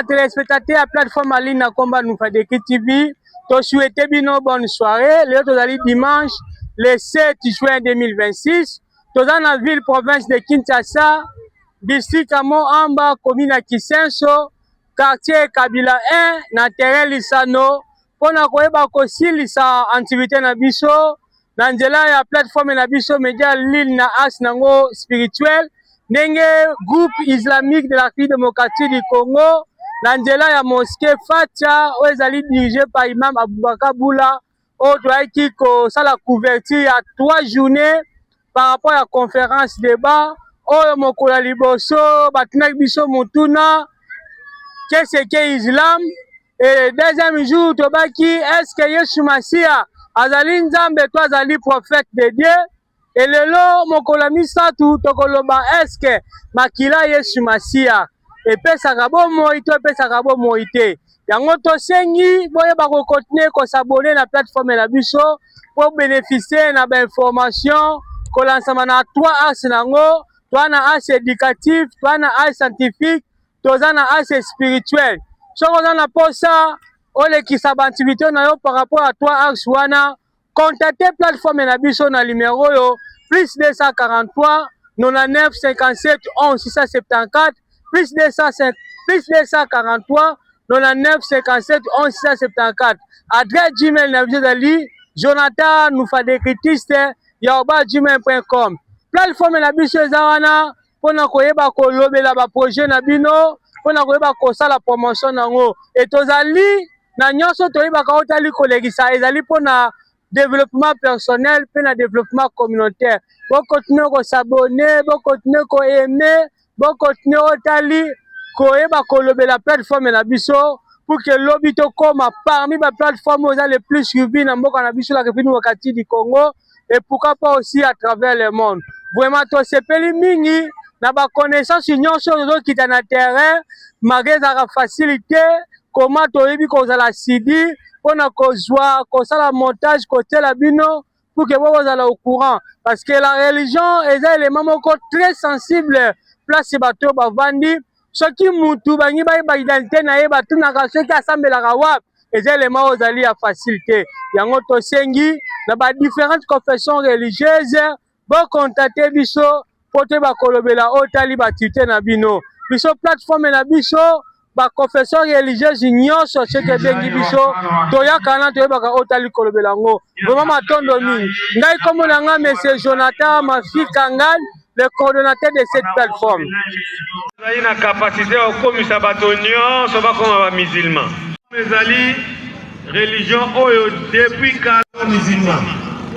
téléspectateurs à plateforme en ligne na combat nous fait TV. To souhaiter bino bonne soirée. Le tozali dimanche le 7 juin 2026. Toza na ville province de Kinshasa, district Amo Amba, commune à Kisenso, quartier Kabila 1 na terrain Lisano. Pona koyeba kosilisa activité na biso na nzela ya plateforme na biso média Lille na as nango spirituel ndenge groupe islamique de la République démocratique du Congo na nzela ya mosquée Fatia oyo ezali dirigé par Imam Aboubakar Boula oyo toyaki kosala couverture ya 3 journées par rapport à conférence débat oyo mokolo ya liboso batunaki biso motuna qu'est-ce que islam et deuxième jour tobaki est-ce que Yesu Masia azali nzambe to azali prophète de Dieu et lelo mokolo misatu tokoloba est-ce que makila Yesu Masia epesaka bomoi to epesaka bomoi te yango tosengi boyeba kokontinue kosabone na plateforme na biso pour bénéficier na bainformation kolansama na 3 axes nango toza na axe éducatif toza na axe scientifique toza na axe spirituel soki oza na posa olekisa baactivité na yo par rapport à 3 axes wana contacter plateforme na biso na numéro oyo plus 243 99 57 11 674 plus 243 99 57 11 674 adresse Gmail na biso ezali Jonathan Nufadekritiste @gmail.com. Plateforme na biso eza wana mpona koyeba kolobela baprojet na bino mpona koyeba kosala promotion nango et tozali na nyonso toyebaka otali kolekisa ezali mpona développement personnel pe na développement communautaire. Bokontinue kosabone, bokontinue koaimer, bokontinue otali koyeba kolobela plateforme na biso pour que lobi tokoma parmi ba plateforme oza le plus suivi na mboka na biso la République démocratique du Congo et pourquoi pas aussi à travers le monde. Vraiment tosepeli mingi na ba connaissance nyonso tozokita na terrain malgré ezaka facilité comment toyebi kozala sidi mpona kozwa kosala montage kotela bino pour que bozala au courant parce que la religion eza élément moko très sensible place bato bavandi soki mutu bangi bayeba identité na ye batunaka soki asambelaka wapi eza élément oyo ezali ya facilité yango tosengi na badifférentes confessions religieuses bocontacte biso po toyeba kolobela oyo tali baactivité na bino biso plateforme na biso baconfession religieuse nyonso soki ebengi biso toyakana toyebaka oyo tali kolobela yango vraiment matondo mingi ngai kombo na nga monsieur Jonathan Mafi Kangal le coordonnateur de cette plateforme. Ezali na capacité ya kokomisa bato nyonso bakoma ba musulman. Ezali religion oyo depuis kala musulman.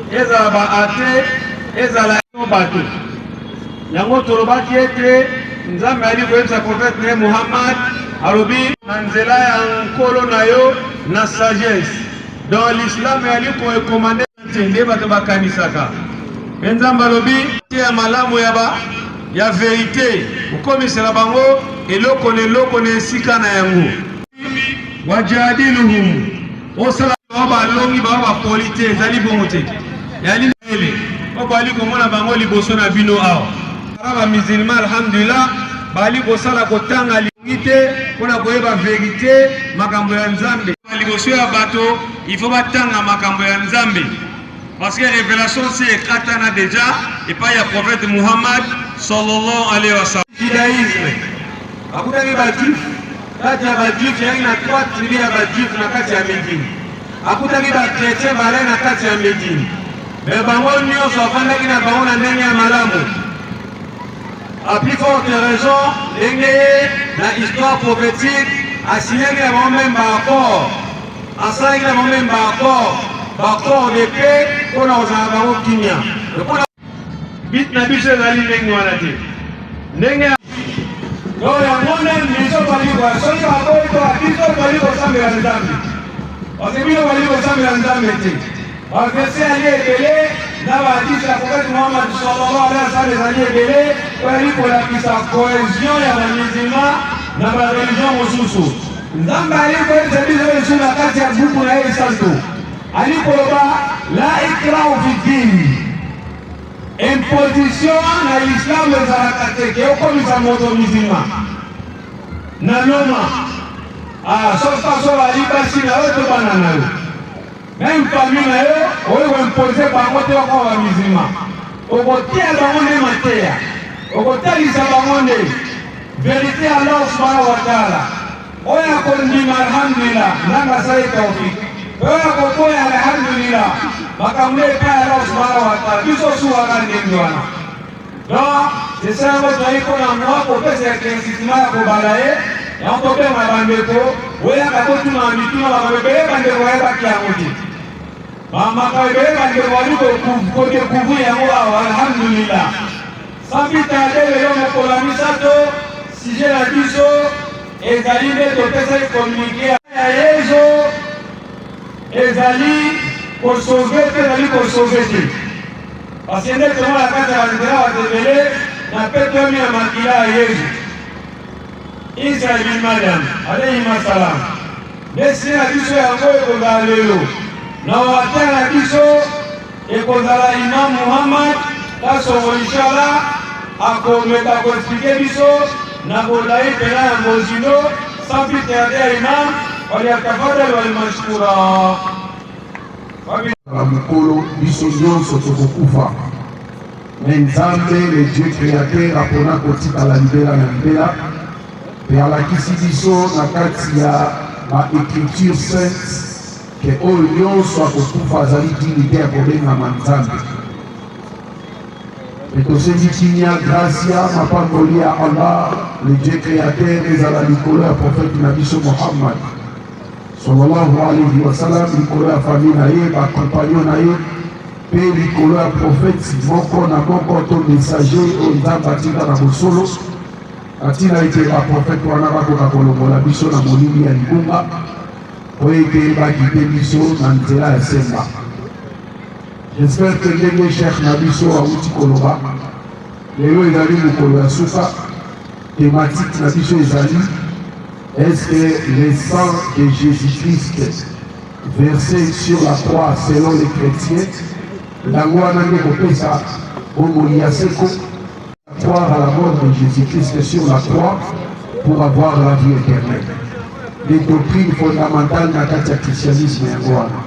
Ezala ba athée, ezala bato. Yango tolobaki ete nzambe ali koyebisa prophète ne Muhammad alobi na nzela ya nkolo na yo na sagesse. Dans l'islam ali koekomande nde bato bakanisaka. Nzambe alobi ya malamu ya vérité ukomisela bango eloko na esika na yango wajadiluhum osala balongi bapolite ezali bongo te yali ele bali komona bango liboso na bino awa ba musulman alhamdulillah bali kosala kotanga lingi te mpona koyeba vérité makambo ya nzambe liboso ya bato il faut batanga makambo ya nzambe. Parce que révélation c'est éclatana déjà et pas il y a prophète Muhammad sallallahu alayhi wa sallam. Judaïsme. Akutaki ba juif, kati ya ba juif ya ina 3 tribus ya ba juif na kati ya Médine. Akutaki ba chrétien bale na kati ya Médine. Mais bango nyonso afandaki na bango na ndenge ya malamu. A plus forte raison, ndenge na histoire prophétique asinyaki na bango même ba accord. Asalaki na bango même ba accord. Bakor de paix pour nos avons kimia. Bit na biso ezali ndenge wana te. Ndenge donc yango nde biso bali kwa soki bakoyi to biso bali kosambela nzambe parce que bino bali kosambela nzambe te baverse ali ebele na bahadisi ya profete Muhammad sallallahu alaihi wasallam ezali ebele oyali kolakisa cohésion ya bamizima na bareligion mosusu nzambe ali koyebisa biso esu na kati ya buku na ye santo ali koloba la ikrahu fi dini imposition na islam ezalaka te ke okomisa moto mizima na noma soki paso bali basi na yo to bana na yo même famille na yo oyo koimpose bango te oko bamizima okotia bango nde mateya okotalisa bango nde verité Allah subhanahu wa taala oyo akondima alhamdulillah nanga sali taufik oyo akoboya alhamdulillah makambo epai Allah subhanahu wa taala biso suwaka ndenge wana donc c'est ça yango toyei mpona mwa kopesa éclaircissement ya kobala ye yango topema bandeko oyaka totuna mituna makambo ebele bandeko bayebaki yango te makambo ebele bandeko bali kodécouvrir yango awa alhamdulillah sambitade lelo mokolo ya misato sujet na biso ezali nde topesaki communiqué ya yezo ezali kosauve te ezali kosauve te parce que nde tomona kati ya banzela batebele na petomi ya makila ya yezu isa bin mariam alayhima salam nde sine na biso yango ekozala lelo na water na biso ekozala imam muhammad tasongo inshallah akomeka koexplike biso na kolai pena ya mozino sans plus tarder ya imam waliyatafadali walimashkura mukolo biso nyonso tokokufa me nzambe le dieu créateur apona kotikala libela na libela mpe alakisi biso na kati ya baécriture sainte ke oyo nyonso akokufa azali dignité ya kobengama nzambe mpe tosengi kimia gracia mapamboli ya allah le dieu créateur ezala likolo ya prophète na biso Muhammad sallallahu alayhi wa sallam likolo ya famille na ye bacompagnon na ye mpe likolo ya prophète moko na moko to messager oyo nzambe atinda na bosolo atina ete baprofete wana bakoka kolongola biso na molili ya libunga po ete bakite biso na nzela ya semba. J'espère que ndenge cheikh na biso awuti koloba lelo ezali mokolo ya suka thématique na biso ezali est-ce que le sang de Jésus-Christ versé sur la croix selon les chrétiens yango wana nde kopesa bomoi ya seko croire à la mort de Jésus-Christ sur la croix pour avoir la vie éternelle. Les doctrines fondamentales dans le christianisme yango wana.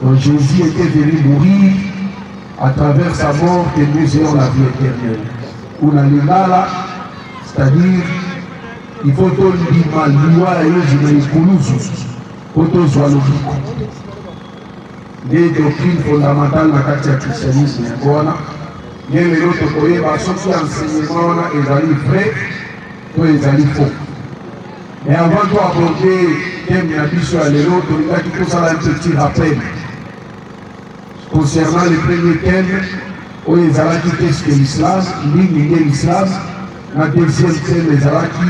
Donc Jésus était venu mourir à travers sa mort que nous ayons la vie éternelle. On a l'ingala, c'est-à-dire il faut que l'ima liwa et le kuluzu, faut que soit le biko. Les doctrines fondamentales dans le christianisme yango wana. Mais les autres côtés, ceux qui enseignement ezali vrai, to ezali faux. Mais avant de aborder thème ya biso ya lelo, tolingaki kosala un petit rappel concernant le premier thème oyo ezalaki qu'est-ce que l'islam, nini nde l'islam. La deuxième thème ezalaki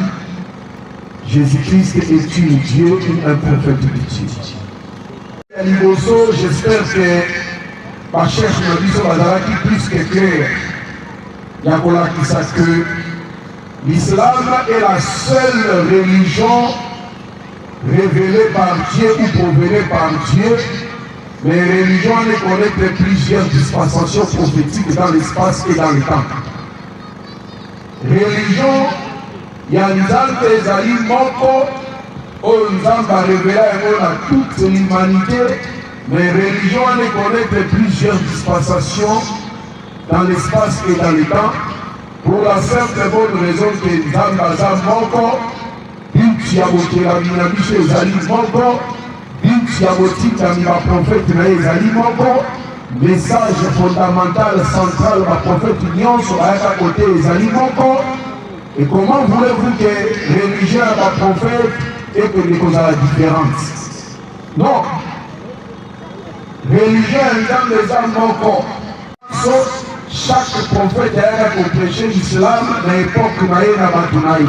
Jésus-Christ est une Dieu, un prophète de Dieu. Liboso, j'espère que ma cherche na biso bazalaki plus que clair. Yakola qui sache que l'islam est la seule religion révélée par Dieu ou provenée par Dieu. Mais les religions ne connaissent plusieurs dispensations prophétiques dans l'espace et dans le temps. Religion, il y a Nzambe ezali moko, oyo Nzambe a révélé à toute l'humanité. Mais religion ne connaît plusieurs dispensations dans l'espace et dans le temps pour la simple et bonne raison que Nzambaza moko, bintu ya bokela mina biso ezali moko, bintu ya botika mina prophète na ezali moko, message fondamental central ma prophète nyonso ayaka côté ezali moko. Et comment voulez-vous que religion à ma prophète et que les causes à la différence? Non. Religion dans les âmes encore. Chaque prophète a prêché l'islam à l'époque naïe na batunaï.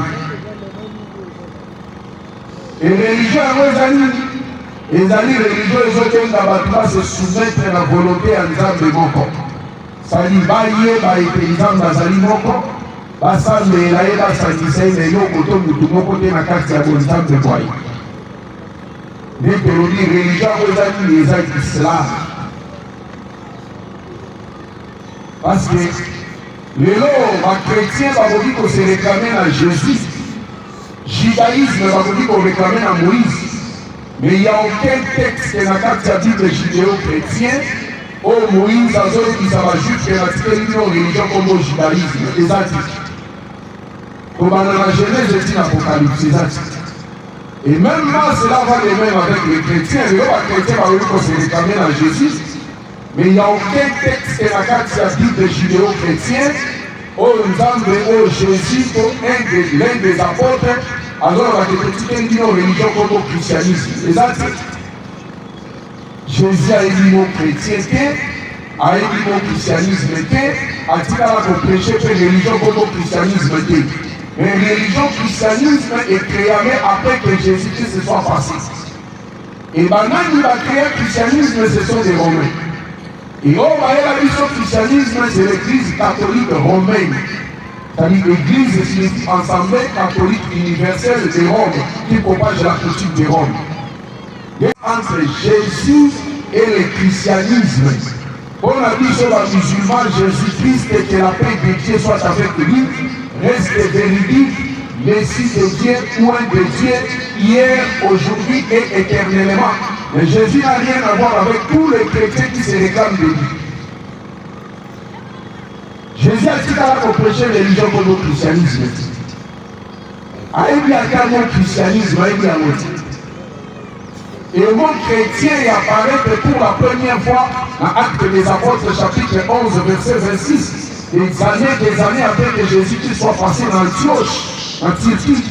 Et religion ezali religion ezotenga bato base soumettre na volonté ya nzambe moko. Sali bayeba ete nzambe azali moko, basambela ye basangisa ye na eloko to mutu moko te na kati ya bonzambe bwa ye. Nde tolobi religion yango ezali eza islam. Parce que lelo bakretien bakoki kose réclamer na Jésus, judaïsme bakoki ko réclamer na Moïse. Mais il n'y a aucun texte dans la Bible judéo-chrétien où Moïse a dit que ça va juste que la religion comme le judaïsme. C'est ça. Comme dans la Genèse et l'Apocalypse, c'est ça. Et même là, cela va de même avec les chrétiens. Les chrétiens vont se réclamer à Jésus. Mais il n'y a aucun texte dans la Bible judéo-chrétien où Jésus, l'un des apôtres, alors on a dit une religion comme le christianisme. Jésus a dit mon chrétienté, a dit mon christianisme, a dit qu'on prêchait que religion comme le christianisme. Mais la religion christianisme est créée après que Jésus-Christ se soit passé. Et maintenant, il va créer le christianisme, ce sont des Romains. Et on va la vision christianisme, c'est l'église catholique romaine. C'est-à-dire l'église signifie ensemble catholique universelle de Rome qui propage la coutume de Rome. Et entre Jésus et le christianisme, on a dit sur la musulmane Jésus-Christ et que la paix de Dieu soit avec lui, reste véridique, Messie de Dieu, point de Dieu, hier, aujourd'hui et éternellement. Mais Jésus n'a rien à voir avec tous les chrétiens qui se réclament de lui. Jésus a dit qu'on prêchait la religion comme le christianisme. Il y a un mot christianisme, il y a un mot. Et le mot chrétien apparaît pour la première fois dans Actes des Apôtres, chapitre 11, verset 26. Des années après que Jésus soit passé dans Antioche, en Turquie.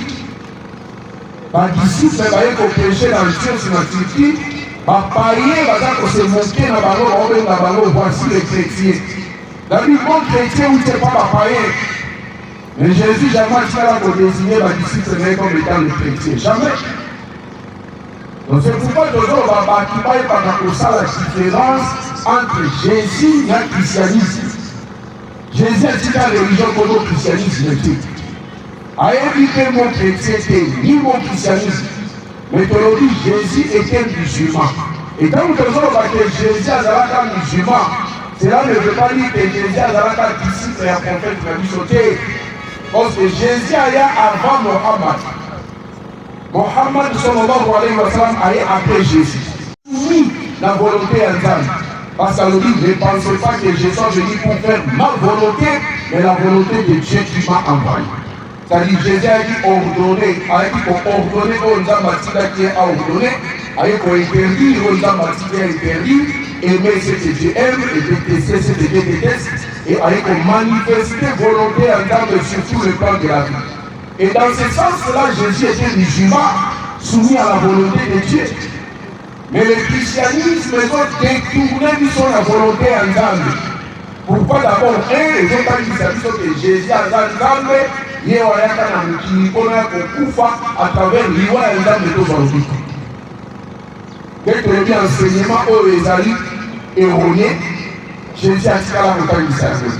Les disciples qui prêchaient dans Antioche, en Turquie, les païens qui se moquaient dans la ballon, voici les chrétiens. Dans le monde chrétien, où c'est pas la païen. Mais Jésus jamais dit qu'il désigner les disciples comme étant les chrétiens. Jamais. Donc c'est pourquoi nous avons la différence entre Jésus et le christianisme. Jésus a dit que la religion comme le christianisme était. A évité mon chrétien ni mon christianisme. Mais tu l'as dit, Jésus était musulman. Et quand nous avons dit que Jésus est musulman, cela ne veut pas dire que Jésus a été disciple et un prophète de la sauté. Parce que Jésus a été avant Mohammed. Mohammed sallallahu alayhi wa sallam a été après Jésus. Oui, la volonté est en parce que ne pensez pas que Jésus est venu pour faire ma volonté, mais la volonté de Dieu qui m'a envoyé. C'est-à-dire Jésus a dit ordonner, a dit qu'on ordonner aux gens qui a ordonné, a dit qu'on interdit aux gens qui a interdit, aimer ce que Dieu aime et détester ce que Dieu déteste, et a dit qu'on manifester volonté en termes sur tout le plan de la vie. Et dans ce sens-là, Jésus était musulman, soumis à la volonté de Dieu. Mais le christianisme est détourné sur la volonté en Zambie. Pourquoi d'abord, les autres disent que Jésus a Zambie, il y a un qui à travers l'Iwa et Zambie de Zambie. Dès que le enseignement au Ezali erroné, Jésus a dit à la montagne d'Israël.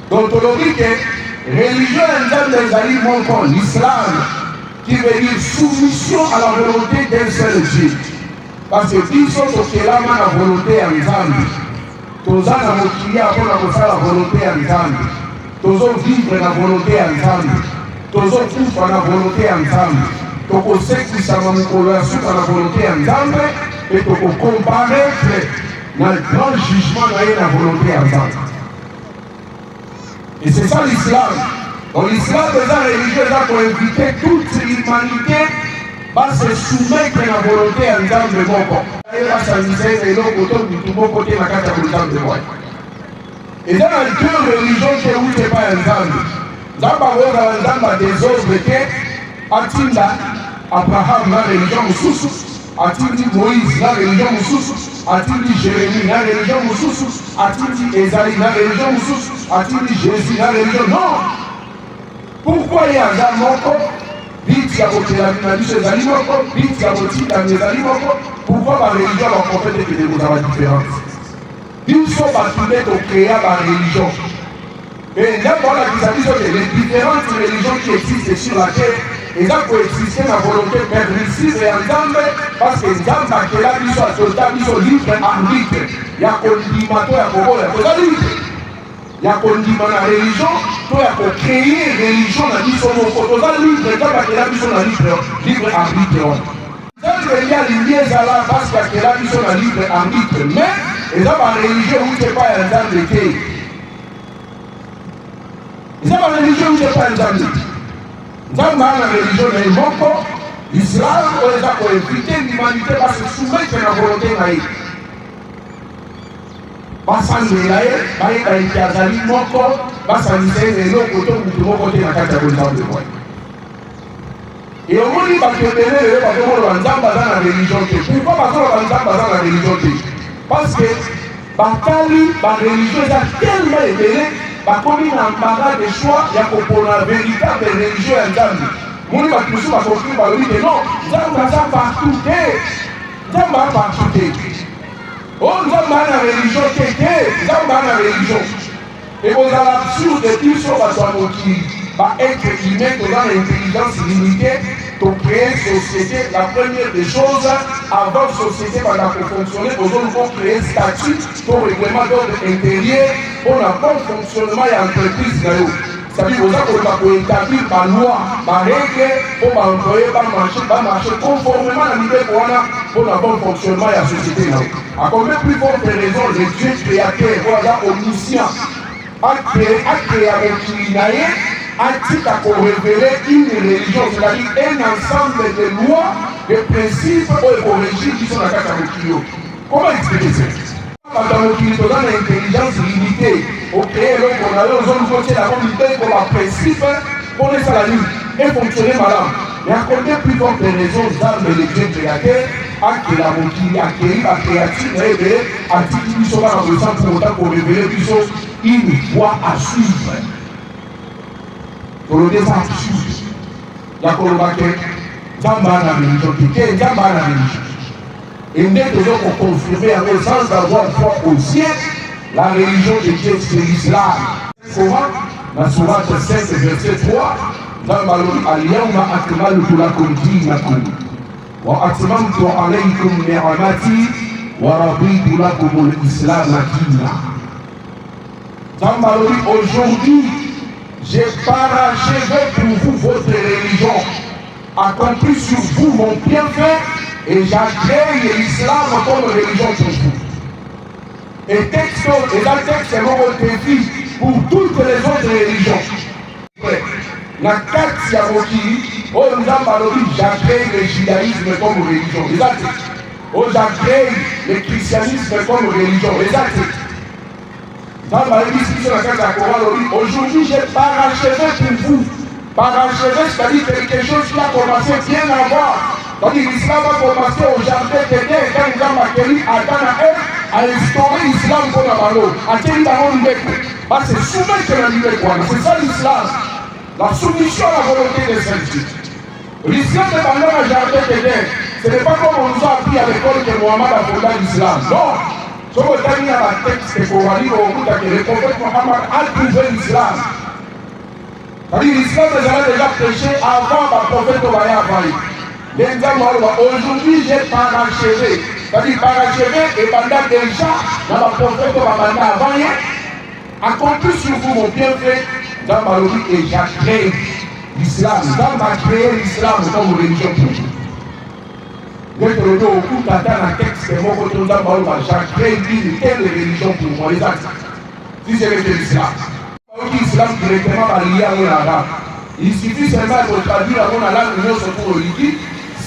Donc on dit que religion en Zambie montre l'islam, qui veut dire soumission à la volonté d'un seul Dieu. Parce que qui sont au Kélama la volonté en Zambie. Tous à la volonté en Zambie. Tous vivre la volonté en Zambie. Tous vivre la volonté en Zambie. Tous ceux qui sont en la volonté en Zambie. Et tous comparaître dans le grand jugement de la volonté en Zambie. Et c'est ça l'islam. Donc l'islam est la religion pour inviter toute l'humanité à se soumettre à la volonté en Zambie de Moko. Et dans les deux religions qui ne sont pas en Zambie, Zambie a des œuvres qui Atinda, Abraham, la religion Moussous, Atindi Moïse, la religion Moussous, Atindi Jérémie, la religion Moussous, Atindi Esaïe, la religion Moussous, Atindi Jésus, la religion. Non! Pourquoi il y a un Moko? Dites y a votre religion ezali moko, but ya botikami ezali moko. Pourquoi la religion va prophète que vous avez différence? Ils sont battus pour créer la religion. Et là, voilà, les différentes religions qui existent sur la terre, et là, pour exister la volonté permissive et ensemble, parce que Nzambe a là, ils sont soldats, ils sont libres arbitre. Il y a condimento, il y a Bobo, il y a libre. Il y a condimento la religion, il y a créer une religion, il y a libre, il y a libre arbitre. Il y a les liens à la base parce que là, ils sont libre arbitre. Mais, ils ont la religion où c'est pas un temps de thé. Ils ont la religion où c'est pas un temps de thé. Ils ont la religion de Moko, l'islam, on les a pour éviter l'humanité parce que soumettre la volonté naïve. Basangé là, baïka ikazali Moko, basangé les lots côté ou tout côté dans la carte de l'islam. Et au moins, il va te donner le la religion. Pourquoi la religion? Parce que la religion est tellement élevée, comme il y a un barrage de choix, il y a une véritable religion en Zambie. Mon va toujours construire par lui que non, Zambie a partout. Zambie a partout. Oh, Zambie a la religion, Zambie a la religion. Et vous avez l'absurde de tout ça, être humain dans l'intelligence limitée pour créer une société. La première des choses, avant une société pour fonctionner, nous devons créer un statut pour le règlement d'ordre intérieur pour le bon fonctionnement de l'entreprise. C'est-à-dire que vous avez établir la loi, la règle pour l'employé, pour marcher conformément à l'idée pour le bon fonctionnement de la société. À combien plus forte raison, le Dieu créateur, voilà, omniscient, a créé avec l'inaïe, a-t-il à révéler une religion, c'est-à-dire un ensemble de lois, de principes ou de régimes qui sont dans la carte à Mokilo. Comment expliquer ça? Dans Mokilo, dans l'intelligence limitée, au créer l'homme qu'on a eu, aux hommes côté la communauté comme un principe pour les salariés et fonctionner malin. Mais à côté plus forte raison, dans le Dieu créateur, a créé la Mokilo, a créé la créature, a révélé, a dit qu'ils sont dans le sang pour autant pour révéler une voie à suivre. Pour le désastre, il y a Zambana religion, Zambana religion. Et nous devons confirmer sans avoir foi au ciel, la religion de Dieu, c'est l'islam. Comment? La sourate 5, verset 3, Zambalon Aliyama Akmalu Lakum Dinakum, wa Atmamtu alaykum ni'amati, wa Raditu lakum l'islam dina. Zambalon aujourd'hui, j'ai parachevé pour vous votre religion, accompli sur vous mon bienfait, et j'agrée l'islam comme religion pour vous. Et texte, et la texte est mon défi pour toutes les autres religions. La carte Yamoki, oh nous avons j'agrée le judaïsme comme religion. Oh j'agrée le christianisme comme religion. Dans la discussion de la carte à Coran, aujourd'hui j'ai parachevé pour vous. Parachevé, c'est-à-dire quelque chose qui a commencé bien avant. C'est-à-dire l'islam a commencé au jardin d'Éden, quand nous avons accueilli Adam à instaurer l'islam pour la malo. Accueillir dans le bec. C'est soumettre la liberté. C'est ça l'islam. La soumission à la volonté des saints. L'islam est dans le jardin d'Éden. Ce n'est pas comme on nous a appris à l'école que Mohamed a fondé l'islam. Non. Ce qu'on a mis à la texte qu'on va lire au bout que le prophète Mohamed a trouvé l'islam. C'est-à-dire l'islam est déjà prêché avant le prophète Mohamed. Aujourd'hui, j'ai parachevé. C'est-à-dire parachevé et pendant déjà dans le prophète Mohamed avant, accompli sur vous mon bienfait dans ma vie et j'ai créé l'islam. Dans ma créé l'islam comme religion pour vous. Dès que le dos au coup t'attends un texte et mon côté dans ma vie, j'ai créé une telle religion pour moi. Les actes. Si c'est l'islam. L'islam directement lié à mon arabe. Il suffit seulement de traduire à mon arabe une autre pour le liquide.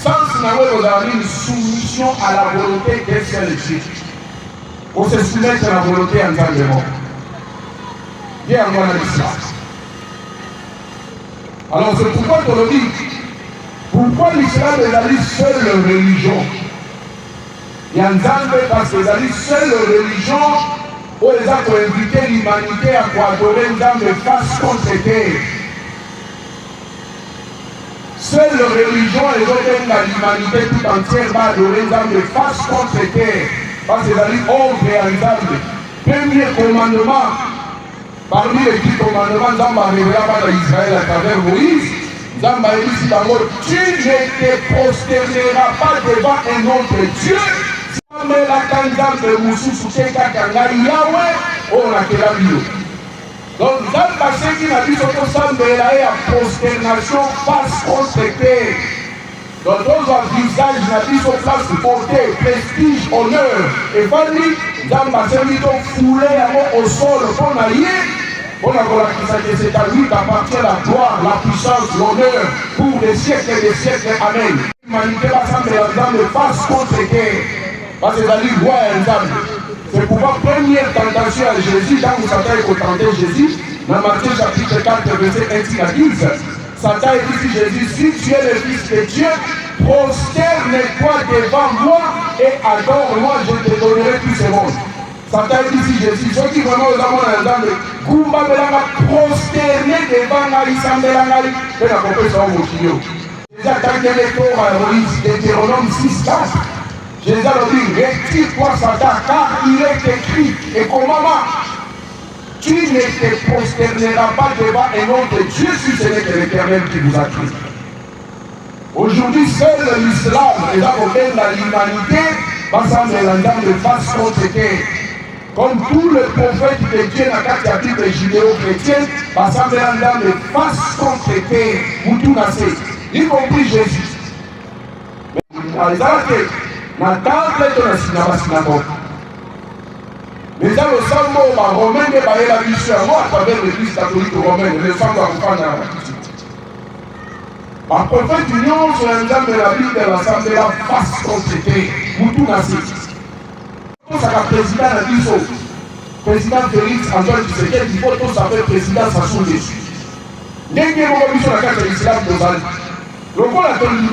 Sans vous avez une soumission à la volonté d'un seul Dieu. On se soumettre à la volonté en tant que mort. Viens à moi dans l'islam. Alors c'est pourquoi on le dit. Pourquoi l'islam est la seule religion? Il y a un Zambé parce que c'est la seule religion où ils ont invité l'humanité à adorer un Zambé face contre terre. Seule religion et l'humanité tout entière va adorer Nzambe face contre terre. Parce que c'est ordre à Nzambe. Premier commandement, parmi les 10 commandements, Nzambe a révélé à Israël à travers Moïse. Nzambe a dit d'abord, tu ne te prosterneras pas devant un autre Dieu. Nzambe la Nzambe mususu teka kanga Yahweh, on a quel avis. Donc, Nzambe a dit na biso to sambela ya prosternation face contre terre. Donc, dans un visage na biso place beauté, prestige, honneur. Et Fanny, Nzambe a dit to foulé au sol pour naïe. On a dit que c'est à lui qu'appartient la gloire, la puissance, l'honneur pour des siècles et des siècles. Amen. L'humanité va s'embêter dans le face contre terre. Parce que c'est roi et Nzambe. C'est pourquoi première tentation à Jésus, quand vous savez qu'on tentait Jésus, dans Matthieu chapitre 4, verset 1 à 10, Satan dit Jésus, si tu es le Fils de Dieu, prosterne-toi devant moi et adore-moi, je te donnerai tout ce monde. Satan dit Jésus, ceux qui vraiment aux amants dans le Goumba Belanga prosterné devant Nari Sambelangari, et la compétition au Moukio. Jésus a tanké les corps à Moïse, Deutéronome 6, 4. Jésus a dit, retire-toi Satan, car il est écrit, et comment tu ne te prosterneras pas devant un autre Dieu si ce n'est que l'Éternel qui vous a créé. Aujourd'hui, seul l'islam, et là, on mène à l'humanité, va s'emmélanger de face contre terre. Comme tous les prophètes de Dieu dans la Bible judéo-chrétienne, va s'emmélanger de face contre terre, Moutounase, y compris Jésus. Mais dans le temple de la synagogue, mais dans le sang romain, il y a la mission à travers l'église catholique romaine, le sang va reprendre dans la Bible. Par prophète union sur un de la Bible de l'Assemblée, la face contre terre, Moutounase. Ça va président à Bisso, président Félix Antoine Tshisekedi, il faut tous savoir président Sassou Nguesso. Dès que vous avez la carte de l'islam de Zali, le rôle a tenu le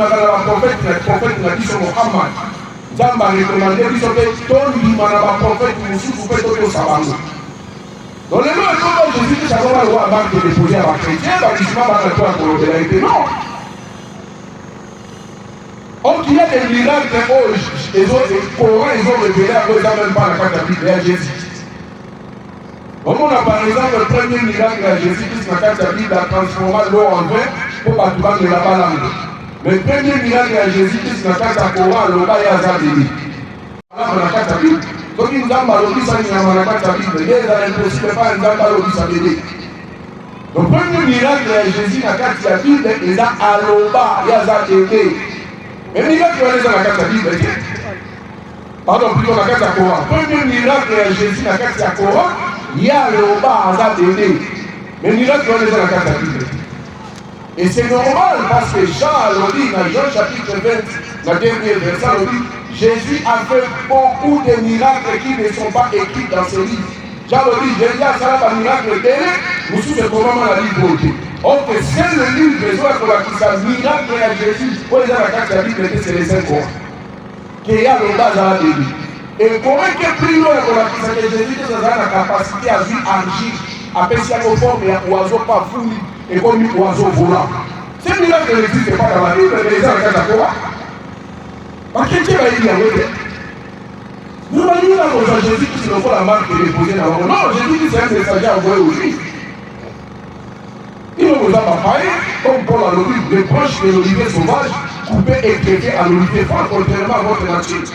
prophète n'a dit sur Mohammed. Nzambe a recommandé biso pe tondima na baprofete mosusu mpe toto sabango. Dans le nom de Jésus-Christ, ça va avoir marque de déposer à la chrétien, la musulman va être à la vérité. Non. Donc il y a des miracles les Corans, ils ont révélé à eux, même pas la carte de la Bible à Jésus. On a par exemple le premier miracle à Jésus-Christ, la carte de la Bible a transformé l'eau en vin pour pas tout le monde de la balance. Le premier miracle à Jésus-Christ, la carte à Coran, le bas et à Zabéli. Alors, la carte à Bible. Donc, il y a un lobby, ça, il y a la carte à Bible. Il y a l'impossible, pas un lobby, ça m'aider. Le premier miracle à Jésus, la carte à Bible, il y a Aloba, il y a Zabéli. Mais le miracle, il y a la carte à Bible. Pardon, plutôt la carte à Coran. Le premier miracle à Jésus, la carte à Coran, il y a Aloba, Zabéli. Mais le miracle, il y a la carte à Bible. Et c'est normal parce que Jean l'a dit dans Jean chapitre 20, la dernière verset, Jésus a fait beaucoup de miracles qui ne sont pas écrits dans ce livre. Jean l'a dit, Jésus a fait un miracle télé, nous sommes comment la Bible. Donc c'est le livre de Jésus qui a miracle à Jésus. Pour les avoir la Bible, c'est les 5 ans. Qui a le bas à la Bible. Et comment que plus loin que Jésus a la capacité à vivre argile, à penser à nos formes et à oiseaux pas fous. Et comme un oiseau volant. C'est miracle n'existe pas dans la Bible, mais les gens regardent à quoi? Par quel Dieu va dire à l'autre? Nous allons dire à Jésus qui se le faut la marque et déposer dans le monde. Non, Jésus dit c'est un messager envoyé aux Juifs. Il ne vous a pas parlé, comme Paul a dit, les branches de l'olivier sauvage coupées et traitées à l'olivier fort, contrairement à votre nature.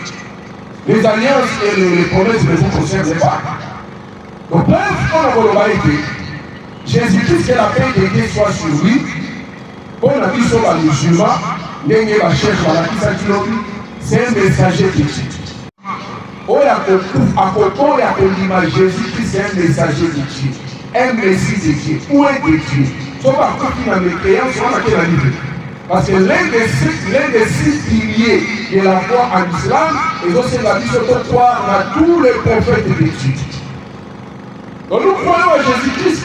Les alliances et les promesses ne vous concernent pas. Donc, bref, on a été. Jésus-Christ, que la paix de Dieu soit sur lui, pour la vie sur la musulman, c'est un messager de Dieu. Jésus-Christ, c'est un messager de Dieu, un messie de Dieu, ou un de Dieu. Sauf à ceux qui n'ont pas créé, sur la Bible. Parce que l'un des 6 piliers de la foi en islam, et aussi la vie sur croire à tous les prophètes de Dieu. Donc nous croyons à Jésus-Christ.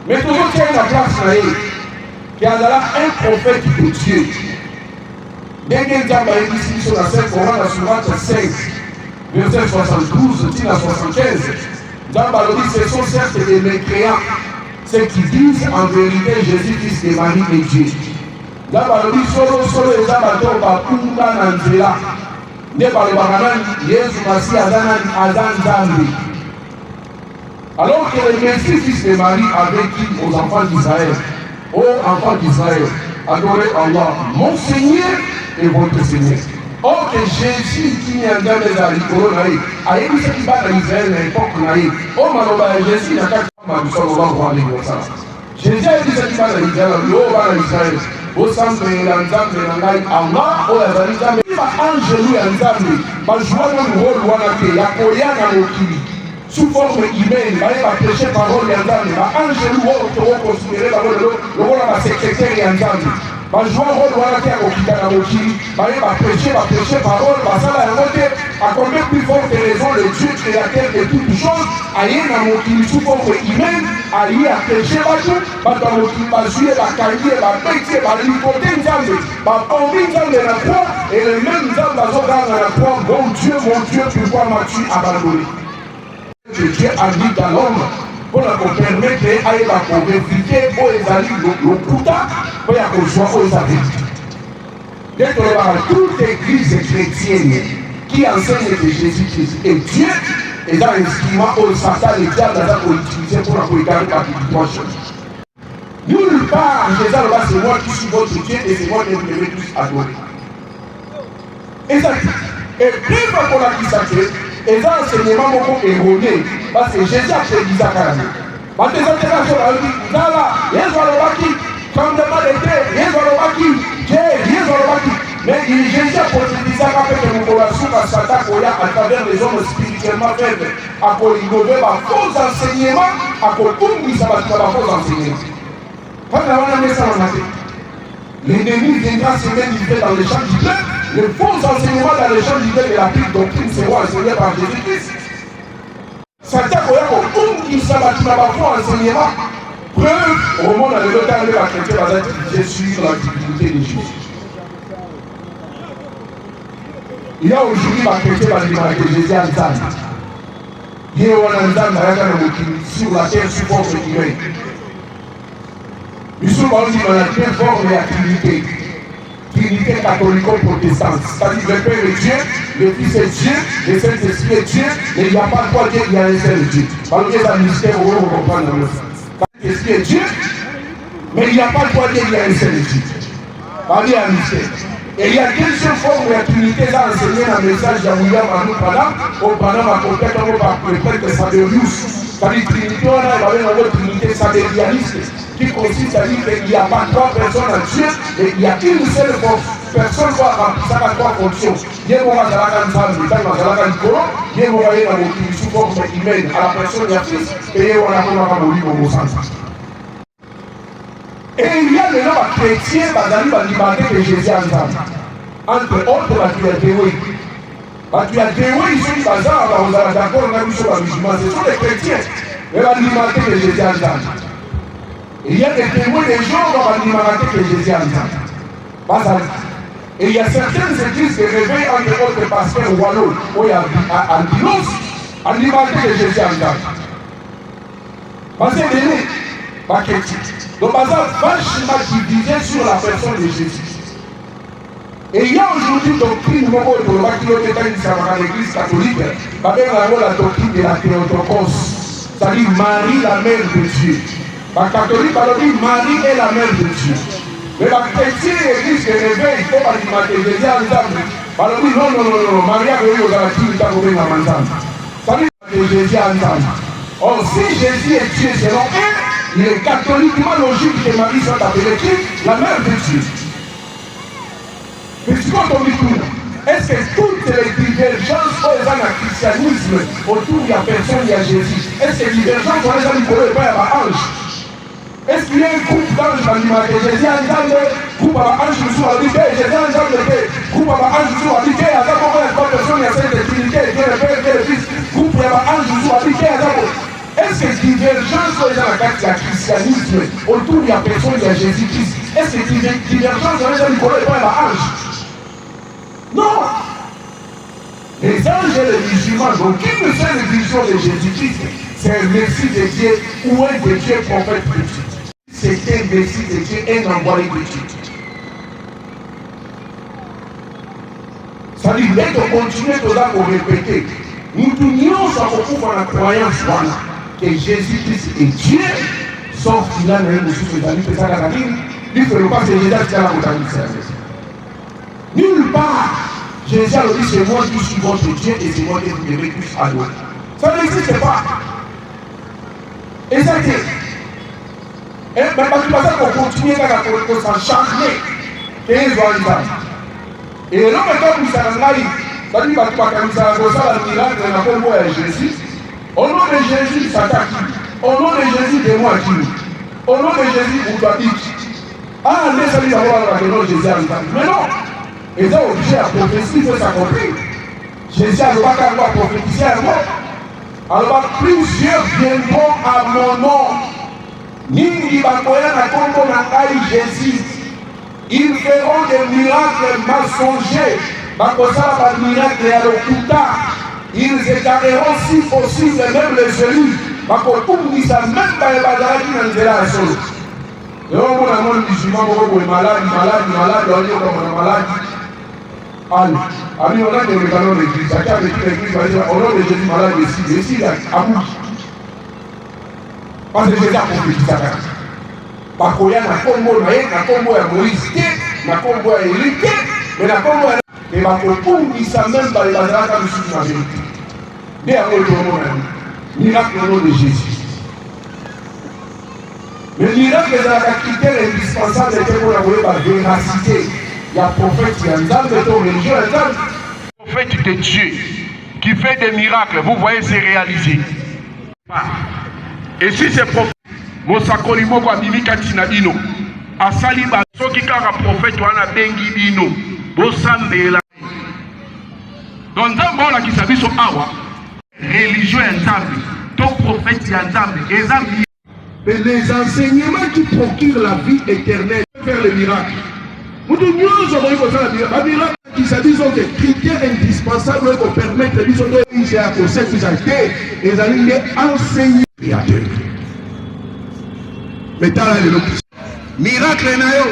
Mais toujours qu'il y a une place qui a un prophète de Dieu. Dès qu'il y a ici sur la scène, Coran, la sourate 5, verset 72, 75, ce sont certes des mécréants, ceux qui disent en vérité Jésus-Christ est Marie et Dieu. Nzambe alobi solo eza bato bapunga na nzela nde balobaka nani Yesu Masiya aza Nzambe. Alors que le Messie fils de Marie avait dit aux enfants d'Israël, ô enfants d'Israël, adorez Allah, mon Seigneur et votre Seigneur. Or que Jésus qui n'est pas dans les colonaïs, a écouté ce qui va dans Israël à l'époque naïe. Oh maloba Jésus n'a qu'à faire sallallahu alayhi wa sallam. Jésus a dit ce qui va dans Israël, l'eau va dans Israël. Au centre de l'Anzambe, Allah, oh la Zanzambe, il va angelou Anzambe, va jouer dans le rôle Wanake, ya koya na mokili. Sous forme humaine, va prêcher parole Anzambe, va angelou au considéré le rôle de la secrétaire Anzambe. Va jouer rôle Wanake à Okita na mokili, va prêcher parole, va ça la route, à combien plus forte raison le Dieu créateur de toutes choses, aïe na mokili sous forme humaine, aïe à prêcher bateau, va mokili, va jouer, va carrier, va pétier, va lipoter Nzambe, va tomber Nzambe na croix, et le même Nzambe va zogar na croix, mon Dieu, pourquoi m'as-tu abandonné? Dieu a dit dans l'homme, pour la permettre d'aller la vérifier où ils allaient le puta, pour la rejoindre aux arrêts. Dès que toute église chrétienne qui enseigne que Jésus-Christ est Dieu, et dans l'instrument où Satan et diable ont utilisé pour la regarder par toute prochaine. Nulle part, Jésus c'est moi qui suis votre Dieu et c'est moi que vous devez tous adorer. Et plus pour la qui sacrée, et ça, enseignement beaucoup erroné, parce que Jésus a fait des accords. Parce que les interrogations, on dit, Nala, Yézolobaki, comme de mal était, Yézolobaki, Yézolobaki. Mais Jésus a posé des accords avec le Mokolasou, à Satan, à travers les hommes spirituellement faibles, à Koligover, à faux enseignements, à Kokumbi, ça va être à faux enseignements. Quand on a mis ça en matin, l'ennemi viendra se mettre dans les champs du peuple. Les faux enseignements dans les champs du peuple et la pire doctrine seront enseignés par Jésus-Christ. Satan qui s'abattit dans la faux enseignement. Preuve, au monde dans le temps de la chrétienne, va être Jésus sur la divinité de Jésus. Il y a aujourd'hui ma chrétienne va dire que Jésus est en Zane. Il y a un Zane sur la terre sous forme humaine. Nous sommes en train de faire forme et activité. Trinité catholico-protestante. C'est-à-dire le Père est Dieu, le Fils est Dieu, le Saint-Esprit est Dieu, et il n'y a pas de quoi Dieu, il y a un seul Dieu. Parce que c'est un mystère, on va comprendre le Saint-Esprit est Dieu, mais il n'y a pas de quoi Dieu, il y a un seul Dieu. Parce qu'il y a un mystère. Et il y a qu'une seule forme de la Trinité, ça a enseigné dans le message de William Anou Padam, au Padam à complètement par le prêtre Saberius. C'est-à-dire Trinité, on a une Trinité sabérianiste, qui consiste à dire qu'il n'y a pas trois personnes à Dieu, et il y a une seule personne qui a rempli ça à trois fonctions. Il y a un Zalagan Sam, il y a un Zalagan Koro, il y a un sous forme humaine à la personne de la fils, et il y a un Moli au sens. Et il y a les gens chrétiens qui ont liberté que Jésus a ensemble. Entre autres, tu as déwé. Tu as déwé, ils sont bazar, on a d'accord, on a vu sur la musulman. Ce sont les chrétiens. Mais la liberté que Jésus a ensemble. Il y a des témoins des gens qui ont la liberté que Jésus a ensemble. Et il y a certaines églises qui réveillent entre autres pasteurs Wallo, où il y a Albinos, la liberté que Jésus a ensemble. Parce que donc, bazar vachement divisé sur la personne de Jésus. Et il y a aujourd'hui doctrine pour l'église catholique, la doctrine de la Théotokos, c'est-à-dire Marie, la mère de Dieu. La catholique, Marie est la mère de Dieu. Mais la chrétienne église qui réveille, il faut pas dire que Jésus a ensemble. Non, Marie a réveillé dans la Trinité pour venir à l'ensemble. C'est-à-dire que Jésus a ensemble. Or, si Jésus est Dieu selon eux, il est catholiquement logique que Marie soit appelée qui? La mère de Dieu. Mais si quand on dit tout, est-ce que toutes les divergences dans le christianisme autour de la personne de Jésus, est-ce que les divergences sont les amis pour le père à l'ange? Est-ce qu'il y a un groupe d'anges dans l'image de Jésus en disant groupe à l'ange sur la vie, Jésus en disant groupe à l'ange sur la vie, il y a trois personnes, il y a celle de Trinité, Dieu le Père, Dieu le Fils, groupe à l'ange sur la vie, est-ce que divergence dans la carte du christianisme autour de la personne de Jésus-Christ, est-ce que divergence dans les amis pour le père à l'ange? Non! Les anges et les musulmans, donc qui ne sait les visions de Jésus-Christ? C'est un messie de Dieu ou un de Dieu prophète de Dieu. C'est un messie de Dieu, un envoyé de Dieu. Ça dit, dès qu'on continue à répéter, nous tous sommes en croyance que Jésus-Christ est Dieu, sauf qu'il a un monsieur qui est ça la il ne fait pas que Jésus qui a la nulle part, Jésus a dit c'est moi qui suis votre Dieu et c'est moi qui vous devez tous adorer. Ça n'existe pas. Et ça dit, et même pas qu'on continue à s'encharner, et ils ont et là, quand vous savez, ça dit que le miracle n'a pas le mot à Jésus. Au nom de Jésus, ça t'a qui? Au nom de Jésus, de moi qui? Au nom de Jésus, vous doit dire. Ah, mais ça dit d'abord le nom de Jésus. Mais non, ils ont obligé à prophétiser, il faut s'accomplir. Jésus a le pas qu'à prophétiser à moi. Alors, plusieurs viendront à mon nom. Ningi bakoya na kombo na ngai Jésus. Ils feront des miracles mensongers. Bakosala ba miracle ya lokuta. Ils égareront si possible même les élus. Bakopungisa même ba bazalaki na nzela ya solo. Et on mona mon musulman ko malade, on est comme malade. Allez, ami on a des mécanos de l'église. Ça avec l'église va dire au nom de Jésus malade ici à bout. Parce que Jésus a prophétisé ça. Bakoya na kombo ya Moïse, na kombo ya Élie, mais na kombo ya et bakopungisa même dans les bazalaka musulmans na vérité. Dès avant le miracle au nom de Jésus. Le miracle est la critère indispensable pour la véracité. Il y a prophète qui a religieux, prophète de Dieu qui fait des miracles, vous voyez, c'est réalisé. Et si c'est prophète, Mosakoli moko amimi katina bino, asali ba soki kaka prophète wana bengi bino, bosambela. Donc nzambe ola kisabiso awa, religion ya nzambe, to prophète ya nzambe, ezambi. Mais les enseignements qui procurent la vie éternelle, faire les miracles. Nous devons miracle qui s'habillent sont des critères indispensables pour permettre les gens de à possède les amis enseigner créateur. Mais t'as là le miracle nayo.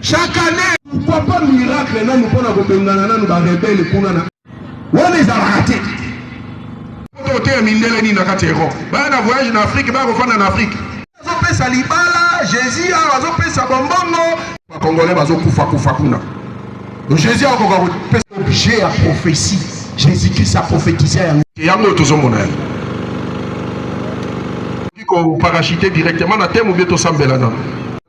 Chaque année, pourquoi pas miracle na nous pona bobengana na nous ba rebelle kuna na. On les a ratés. Côté mindele ni na katero. Ba na voyage en Afrique, ba refanda en Afrique. Azopesa libala, Jésus a azopesa bombongo. Les Congolais bazo kufa kuna. Donc Jésus a encore obligé à prophétie. Jésus-Christ a prophétisé à yango tozomona. Ko parachuter directement na thème ou bien to sambela na.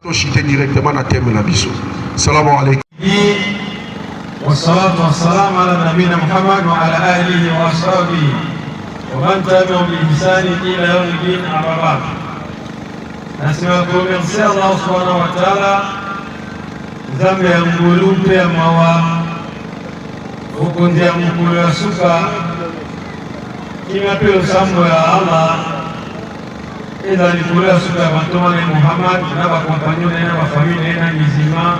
To chuter directement na thème na biso. Assalamu alaykum. والصلاة والسلام على نبينا محمد وعلى آله وأصحابه ومن تبعهم بإحسان إلى يوم الدين أما بعد. Nasema kumersi Allah subhanahu wa ta'ala nzambe ya mgulu mpe ya mawa ukundi ya mgulu ya suka kima pe usambo ya Allah ila mgulu ya suka ya matoma na Muhammad na bakompanyo na bafamili na mizima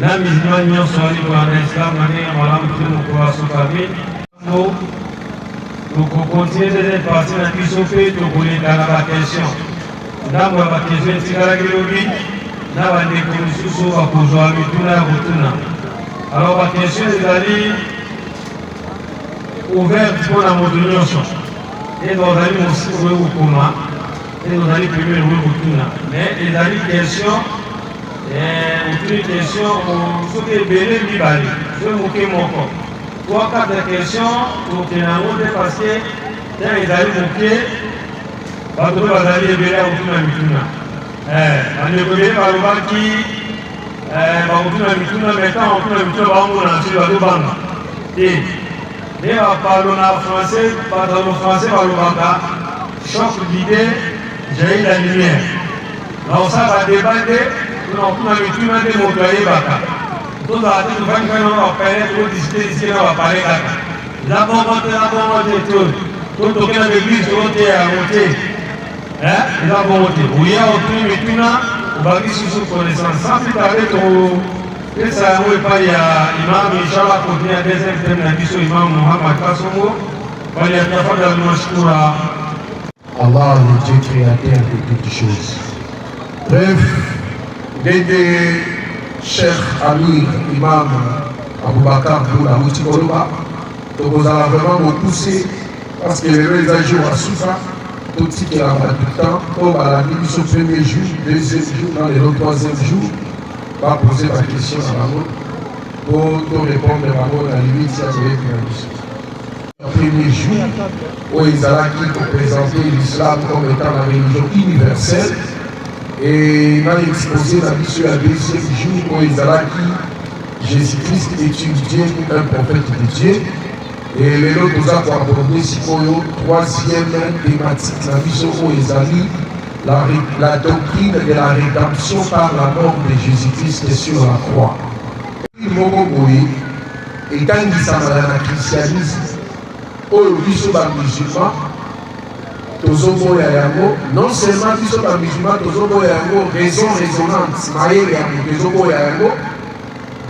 na mizima nyonso waliko na Islam na nena malamu mgulu ya suka mino tukokontinue de partir na biso pe tukoleka na bakestion ndambo ya bakestion etikalaki lobi na bandeko mosusu bakozwa mituna ya kotuna. Alors bakestion ezali ouverte mpona moto nyonso eza ozali mosiko oyo kokoma eza ozali premier oyo kotuna mais ezali question otuni question soki ebele mibale soki moke moko 3-4 question tokende yango te parce que ntango ezali moke bato oyo bazali ebele ya kotuna mituna bandeko ebele balobaki bakotuna mituna metan bakotuna mituna baomona nsoki bazobanga te nde bapalo na français batalo français balobaka choc d'idée jaillit la lumière naosala badeba nde tuna kotuna mituna nde moto ayebaka tozala te tofandikani na bapere todisite disike na bapare kaka eza bongo te to toke na l'église ote yango te eza bongo te oya otuni mituna obaki susu connaissance sans plus tarder topesa yango epai ya imam inshallah continue ya deuxième thème na biso imam Muhammad Kasongo bali ya tafadhali mashkura. Allah le Dieu créateur de toutes choses. Bref, Dédé Cheikh Amir Imam Aboubakar Boula Moutikoloba. Donc vous allez vraiment me pousser parce que les jours à Soufa, tout ce qui est là tout le temps, comme à la nuit, sur le premier jour, deuxième jour, dans le troisième jour, va poser ma question à Maman pour te répondre à Maman à la limite si vous avez une question. Le premier jour, où ils ont présenté l'islam comme étant la religion universelle, et dans l'exposé la mission à deuxième jour, où ils ont Jésus-Christ est Dieu, un prophète de Dieu. Et les autres nous avons abordé si pour le troisième thématique, la mission où ils ont la doctrine de la rédemption par la mort de Jésus-Christ sur la croix. Et étant dit ça dans le christianisme, aujourd'hui sur les musulmans, non seulement sur les musulmans, raison résonante,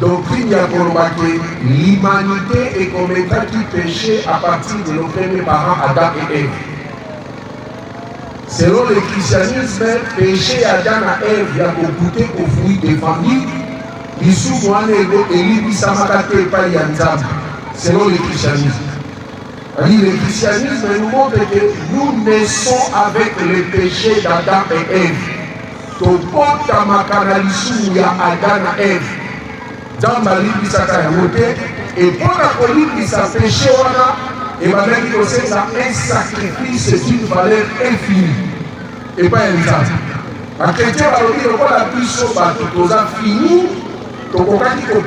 doctrine ya Kolobake, l'humanité est comme état qui péchait à partir de nos premiers parents Adam et Ève. Selon le christianisme, péché Adam et Ève, il y a goûté au fruit des familles, selon le christianisme. Le christianisme nous montre que nous naissons avec le péché d'Adam et Ève. Topota makanalisu ya Adam et Ève. Dans ma libisaka ya moté et pour la colibisa péché wana et ma mère qui possède un sacrifice d'une valeur infinie et pas un temps. En chrétien va dire que la puissance va fini donc on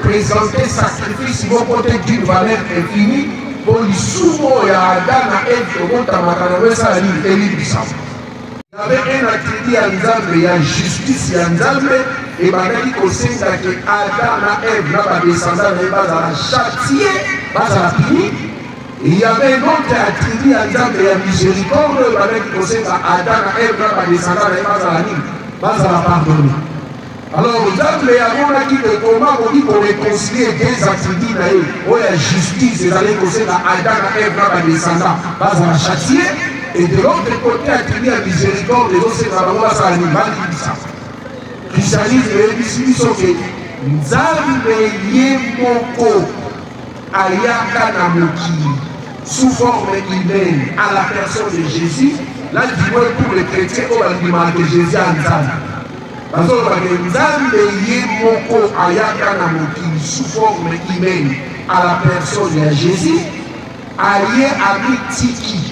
présenter sacrifice vont côté d'une valeur infinie pour le soumo ya Adam et Ève pour ta makana ça et libisa. Il y avait un attribut à Nzambe, il y a justice à Nzambe, et il faut que Adam et Ève, les descendants de Bazara, châtiés, Bazara puni. Et il y avait un autre attribut à Nzambe, il y a miséricorde, il faut que Adam et Ève, les descendants de Bazara pardonné. Alors, Nzambe, il y a un qui de comment on dit pour réconcilier deux attributs, il y a justice, et il faut que Adam et Ève, les descendants, Bazara châtiés. Et de l'autre côté, attribuer la miséricorde, les autres, c'est un animal qui dit ça. Christianisme, il dit que Nzambe Yemoko Ayaka Namoki, sous forme humaine, à la personne de Jésus, là, je dis pour les chrétiens, on va dire que Jésus a Nzambe. Parce que Nzambe Yemoko Ayaka Namoki, sous forme humaine, à la personne de Jésus, Aye Amitiki.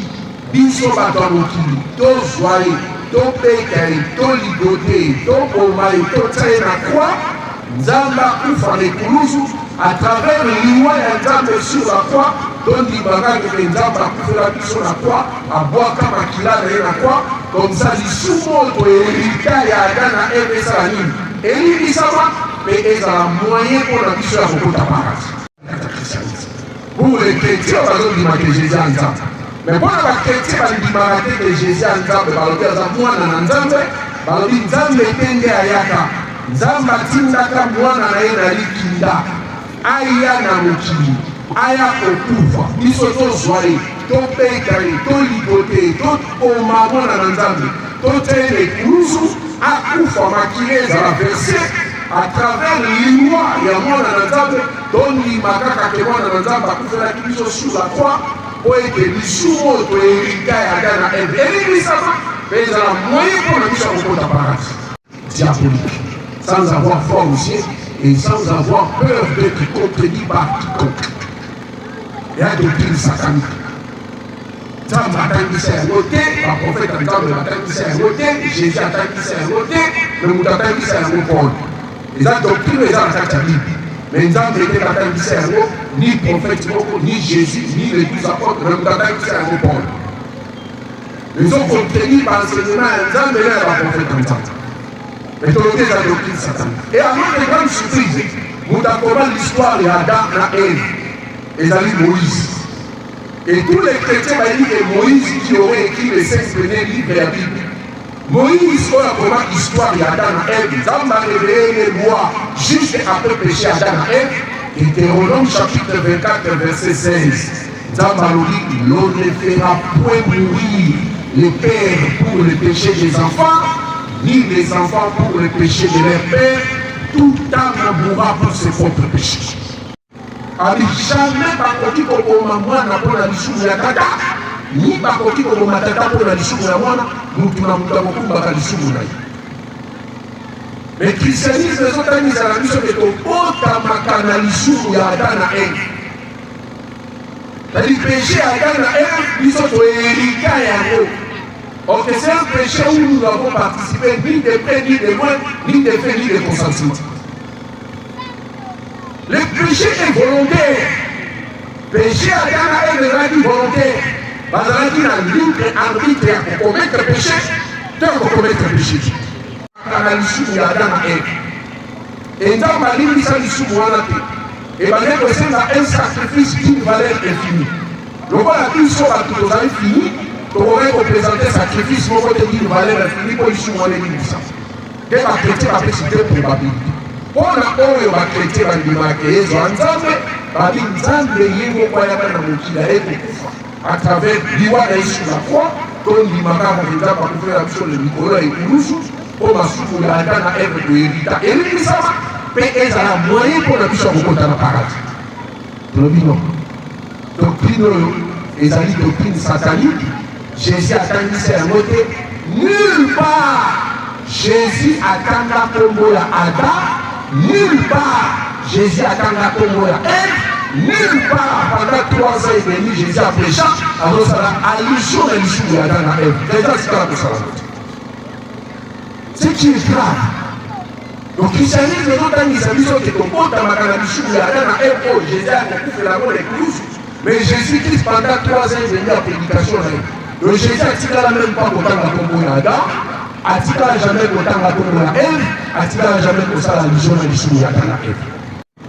Biso bato mokili tozwaye topekaye toligote tokomaye totaye na kwa Nzambe akufa lekuluzu à travers liwa ya Nzambe sur la croix tondimaka ke Nzambe akufela biso na kwa abwaka makila na ye na kwa comme ça lisumo to erita ya Adam na Ève esala nini elibisama mpe ezala moyen mpona biso ya kokota paradis. Pour les chrétiens bazondima ke Jésus a Nzambe. Mais pour les chrétiens, ils disent que Jésus a Nzambe, balobi aza mwana na Nzambe, balobi Nzambe etende ayaka, Nzambe atindaka mwana na ye na likinda, aya na mokili, aya kokufa, biso tozwa ye, topeka ye, toligote, tokoma mwana na Nzambe, toteya ekulusu, akufa makili ezala verse, à travers l'iwa ya mwana na Nzambe, tondimaka kaka mwana na Nzambe akufelaki biso sur la croix. Pour être lisumo to hérita ya Adam na Ève. Elibisama, mais ils ont la moyen pour la mission au côté paradis. Diabolique. Sans avoir foi aussi et sans avoir peur d'être contredit par quiconque. Il y a des doctrines sataniques. Nzambe atangisa yango te, le prophète Nzambe atangisa yango te, Jésus atangisa yango te, le moto atangisa yango Paul. Les doctrines les ont attaquées à la Bible. Mais Nzambe était atangisa yango ni prophète ni Jésus, ni les 12 apôtres, mais nous avons dit à Paul. Ils ont contenu par l'enseignement Nzambe et la prophète Nzambe. Mais tout le monde est la doctrine satanique. Et à notre grande surprise, nous avons l'histoire d'Adam et Ève, et Moïse. Et tous les chrétiens ont dit que Moïse qui aurait écrit les 5 premiers livres de la Bible. Moïse, on a comment l'histoire d'Adam et Ève. Nzambe a révélé les lois juste après le péché d'Adam et Ève. Deutéronome chapitre 24, verset 16. Zambalori, l'on ne fera point mourir les pères pour le péché des enfants, ni les enfants pour le péché de leur père. Tout âme mourra pour ses propres péchés. abi jamais bakoki kokoma mwana mpona lisumu ya tata ni bakoki kokoma tata mpona lisumu ya mwana mutu na mutu akokumbaka lisumu na ye. Mais christianisme ezotangisa na biso ke tobotamaka na lisumu ya Adam na Eve. C'est-à-dire péché Adam na Eve biso tohérita yango. Ok, c'est un péché où nous n'avons participé ni de près, ni de loin, ni de fait, ni de consentement. Le péché est volontaire. Péché Adam na Eve ezalaki volontaire. Bazalaki na libre arbitre ya kokommettre péché, to kokommettre péché. Na lisumu ya Adam na Eve. Et nzambe alimbisa lisumu wana te. ebandeki kosenga un sacrifice d'une valeur infinie. Lokola biso bato tozali fini, tokoki kopresente sacrifice moko te d'une valeur infinie mpo lisumu wana ebimisa. Nde bakretien bapesi te mpo babili. Mpona oyo bakretien bandimaka ezwa nzambe, babi nzambe ye moko ayaka na mokili ayekokufa à travers liwa na ye sur la croix, tondimaka mokenza bakufela biso le mikolo ya ekulusu mpo masuku ya Adam na Eve koyebita elimbisama mpe ezala moyen mpona biso ya kokota na paradis. Tolobi non. Doctrine oyo ezali doctrine satanique. Jésus atangisi yango te. Nulle part Jésus atanga kombo ya Adam, nulle part Jésus atanga kombo ya Ève, nulle part pendant 3 ans et demi Jésus a prêché azosala allusion na lisumu ya Adam na Ève. Déjà sikala kosala te. Ce qui est grave. Donc christianisme ezotangisa biso ke tobotamaka na lisumu ya Adam na Ève oyo Jésus akokufela yango na ekulusu. Mais Jésus-Christ pendant 3 ans et demi ya prédication na ye. Donc Jésus atikala même pas kotanga kombo ya Adam, atikala jamais kotanga kombo ya Ève, atikala jamais kosala allusion na lisumu ya Adam na Ève.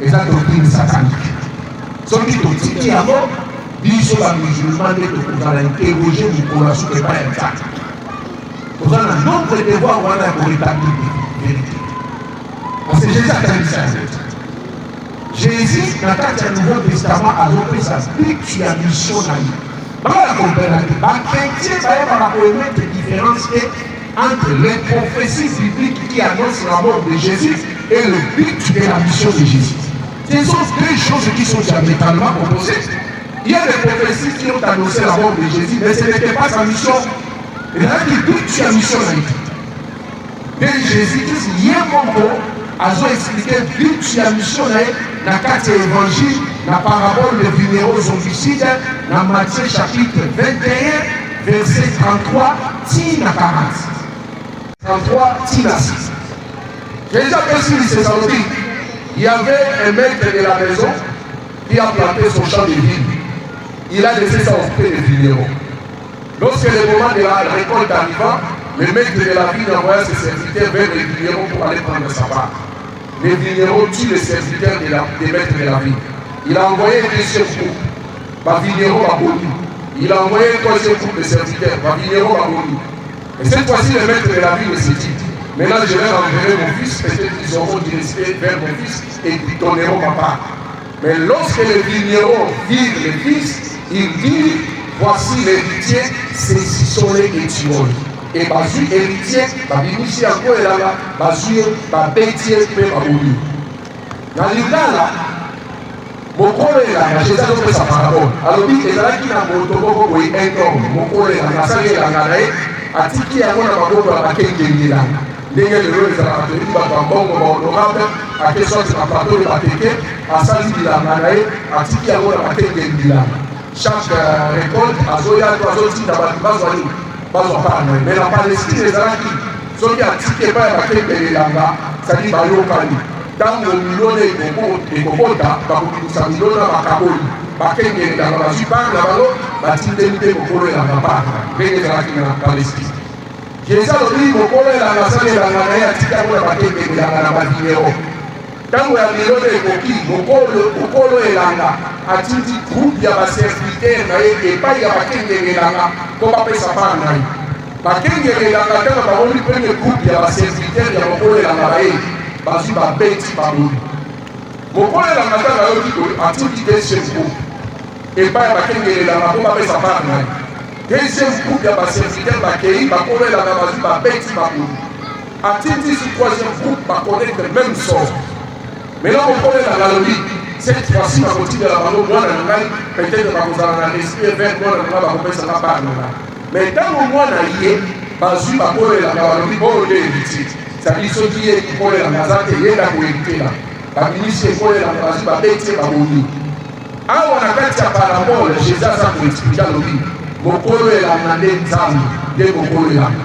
Eza doctrine satanique. Soki totiki yango biso bamusulman nde tokozala interroger mokolo ya suka epai ya nzambe. Kozala na nombre devoir wana ya korétablir vérité. Parce que Jésus atangisa yango. Jésus na kati ya Nouveau Testament azopesa bitu ya mission na ye. Bala comprendre que bakretien bayebaka koemettre différence entre les prophéties bibliques qui annoncent la mort de Jésus et le but de la mission de Jésus. Ce sont deux choses qui sont diamétralement opposées. Il y a des prophéties qui ont annoncé la mort de Jésus, mais ce n'était pas sa mission. Il a dit but de la mission na ye. Mais Jésus-Christ ye moko azo expliqué but de la mission na ye na kati ya évangile na parabole de vignerons homicides na Matthieu chapitre 21 verset 33 tina 40. 33 tina 6. Jésus a précisé ses Thessaloniques. Il y avait un maître de la maison qui a planté son champ de vigne. Il a laissé ça occuper les vignerons. Lorsque le moment de la récolte arriva, le maître de la vigne envoya ses serviteurs vers les vignerons pour aller prendre sa part. Les vignerons tuent les serviteurs des maîtres de la vigne. Il a envoyé un deuxième groupe, vignerons Baboni. Il a envoyé un troisième groupe de serviteurs, vignerons Baboni. Et cette fois-ci, le maître de la vigne s'est dit, maintenant je vais enverrer mon fils, peut-être qu'ils auront du respect vers mon fils et ils donneront ma part. Mais lorsque les vignerons virent le fils, ils dirent, voici l'héritier, saisissons-les et tuons-les. Et bazui héritier, babimisi yango elanga, bazui babetie pe baboni. Na lingala, mokolo elanga, Jésus azopesa parabole. Alobi ezalaki na moto moko boye un homme, mokolo elanga, asali elanga na ye, atiki yango na maboko ya bakengeli elanga. Ndenge lelo ezalaka toyebi bato ya mbongo bahonorable, ake sorti na plateau de bateke, asali bilanga na ye, atiki yango na bakengeli bilanga. Chaque récolte, azoya to azotinda bato bazwa nini? Mais la Palestine ezalaki soki atiki epai ya bakengeli elanga, sadi bayokani. Ntango milona ekokota bakobimisa milona bakaboli bakengeli elanga bazwi bana bango batindeli mpe mokolo elanga bana ndenge ezalaki na Palestine. Jésus alobi mokolo elanga asali elanga na ye atika yango na bakengeli elanga na bavinero. Ntango ya milona ekoki mokolo elanga atindi groupe ya baserviteur na ye epai ya bakengeli elanga mpo bapesa bana na ye. Bakengeli elanga ntango baboli premier groupe ya baserviteur ya mokolo elanga na ye bazwi babeti baboli. Mokolo elanga ntango ayoki atindi deuxième groupe epai ya bakengeli elanga mpo bapesa bana na ye. Deuxième groupe ya baserviteur bakei bakolo elanga bazwi babeti baboli. Atindi su troisième groupe bakonaître même sort. Maintenant mokolo elanga lobi cette fois-ci bakotikela bango mwana na ngai peut-être bakozala na respect vers mwana na ngai bakopesaka bana na ngai mais ntango mwana ye bazwi bakolelaka balobi oyo nde héritier cetadire soki ye kokolelaka aza te yenda kohéritela baministre ekolelaka bazwi babeti ye baboni awa na kati ya parabole jésus aza koexplike alobi bokolelaka nde nzambe nde bokolelaka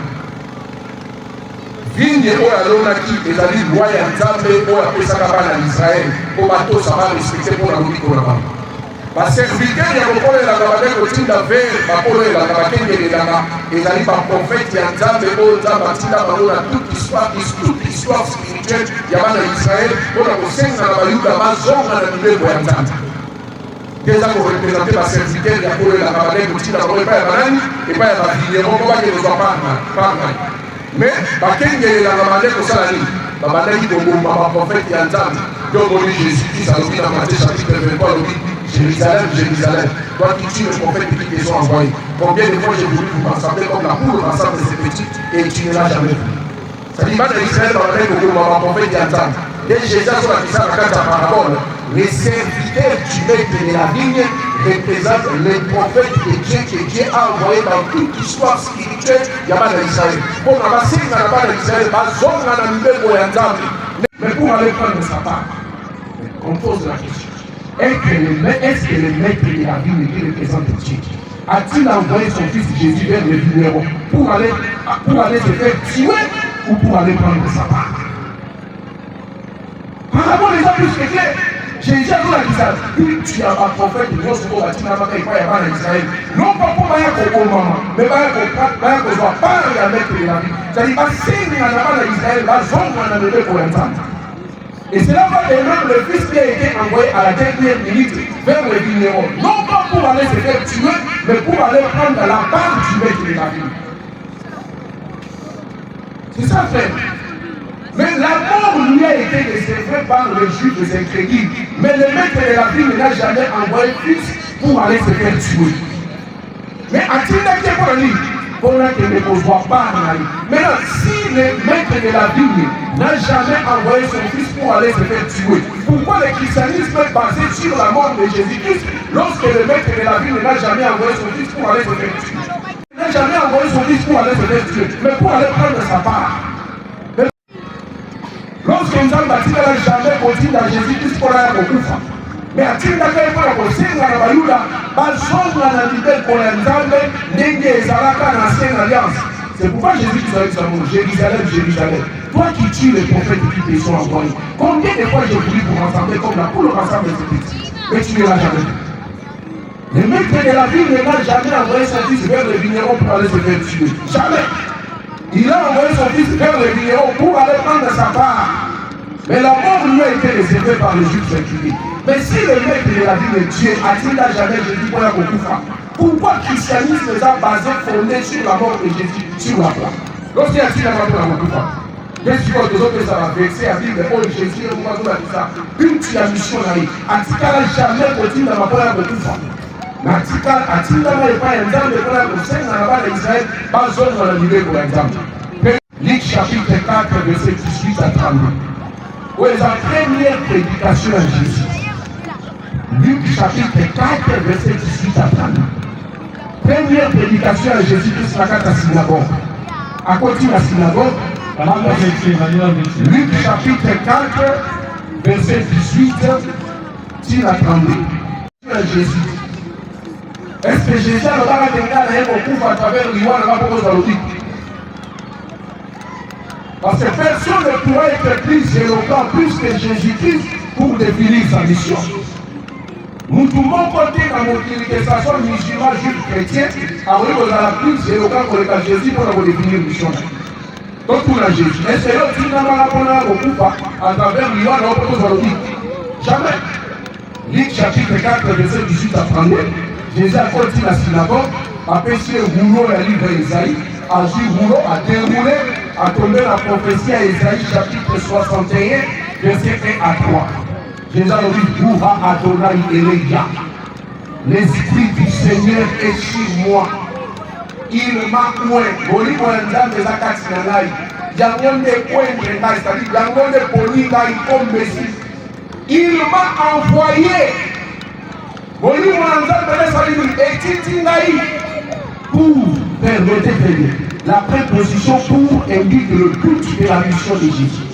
vigne oyo alonaki ezali lwa ya nzambe oyo apesaka bana ya israele mpo batosa barespecte mpona lobiko na bango baserviteur ya kokolelaka bade kotinda vere bakolelaka bakengelelaka ezali baprofete ya nzambe oyo nzambe atinda bango na toute histoire spirituelle ya bana ya israele mpona kosenga na bayuda bazonga na mibeko ya nzambe eza korepresente baserviteur ya kolelaka bade kotinda bango epai ya banani epai ya bavignero mpo bakelezwa parnai mais bakengelelaka bande kosala nini babandaki kobomba baprofete ya nzambe nde omoni jésus-christ alobi na Matthieu chapitre 23 alobi Jérusalem, Jérusalem, toi qui tues les prophètes qui te sont envoyés. Combien de fois j'ai voulu vous rassembler comme la poule rassemble ses petits et tu ne l'as jamais vu. Ça dit, pas d'Israël dans le règne de mon prophète Yantan. Dès Jésus a sur la puissance de la parabole, les serviteurs du maître de la vigne représentent les prophètes de Dieu que Dieu a envoyés dans toute histoire spirituelle. Il y a pas d'Israël. Bon, on va signer dans la part d'Israël, mais pour aller prendre sa part, on pose la question. Est-ce que le maître de la vie qui représente Dieu a-t-il envoyé son fils Jésus vers les vignerons pour aller se faire tuer ou pour aller prendre sa part? Par rapport les gens plus que clairs, Jésus a dit ça. Tu as un prophète de Dieu pour la Tina Maka et pas en Israël. Non pas pour Maya Koko Maman, mais Maya Koko pas le maître de la vie. C'est-à-dire que si nous n'avons pas d'Israël, la zone qu'on a donné pour l'entendre. Et c'est là que le fils qui a été envoyé à la dernière minute vers les vignerons, non pas pour aller se faire tuer, mais pour aller prendre la part du maître de la vie. C'est ça, frère. Mais la mort lui a été réservée par les juifs des incrédules. Mais le maître de la vie n'a jamais envoyé fils pour aller se faire tuer. Mais a-t-il été pour lui? Pour que ne reçoit pas. Maintenant, si le maître de la vigne n'a jamais envoyé son fils pour aller se faire tuer, pourquoi le christianisme est basé sur la mort de Jésus-Christ lorsque le maître de la vigne n'a jamais envoyé son fils pour aller se faire tuer? Il n'a jamais envoyé son fils pour aller se faire tuer, mais pour aller prendre sa part. Lorsque nous avons bâti, il n'a jamais continué à Jésus-Christ pour aller au Koufa. Mais atindaka epona kosenga na bayuda bazonga na libeko ya nzambe ndenge ezalaka na ancienne alliance. C'est pourquoi Jésus dit à Jérusalem, Jérusalem, toi qui tues les prophètes qui te sont envoyés, combien de fois j'ai voulu vous rassembler comme la poule rassemble ses petits, mais tu ne l'as jamais fait. Le maître de la ville n'a jamais envoyé son fils vers les vignerons pour aller se faire tuer. Jamais. Il a envoyé son fils vers les vignerons pour aller prendre sa part. Mais la mort lui a été réservée par les juifs incrédules. Mais si le maître de la vie de Dieu a-t-il jamais Jésus pour la Kokufa, pourquoi le christianisme est basé, fondé sur la mort de Jésus sur la croix? Lorsqu'il y a-t-il la mort de la Kokufa? Bien sûr, les autres, ça va vexer à dire, oh Jésus, on va dire ça. Une petite mission là, a-t-il jamais continué dans la mort de la Kokufa? A-t-il jamais pas un exemple de la Kokufa dans la base d'Israël, pas zone dans la liberté pour l'exemple? Luc chapitre 4, verset 18 à 32. Où est la première prédication à Jésus? Luc chapitre 4, verset 18 à 32. Première prédication à Jésus-Christ dans la synagogue. À côté de la synagogue, Luc chapitre 4, verset 18 à 32. Jésus. Est-ce que Jésus a le droit de beaucoup à travers l'Ivoire de la parce que personne ne pourrait être plus éloquent plus que Jésus-Christ pour définir sa mission. Nous tout le monde côté dans mon utilisation musulman, juif, chrétien, alors vous avez plus éloquent que Jésus pour définir la mission. Donc pour la Jésus. Est-ce que l'autre n'a pas beaucoup à travers l'Ivoire de jamais. Luc chapitre 4, verset 18 à 32. Jésus a continué la synagogue, a pêché le rouleau et a livré Isaïe, a joué le rouleau, a déroulé, a tombé la prophétie à Isaïe chapitre 61, verset 1 à 3. Jésus a dit, Bouha Adonai Eléa, l'esprit du Seigneur est sur moi. Il m'a oué, Boli Moendan de Zakatinanaï, Yangon de Kouendenai, c'est-à-dire Yangon de Polingaï comme Messie. Il m'a envoyé. Permettez la préposition pour indique le but de la mission de Jésus.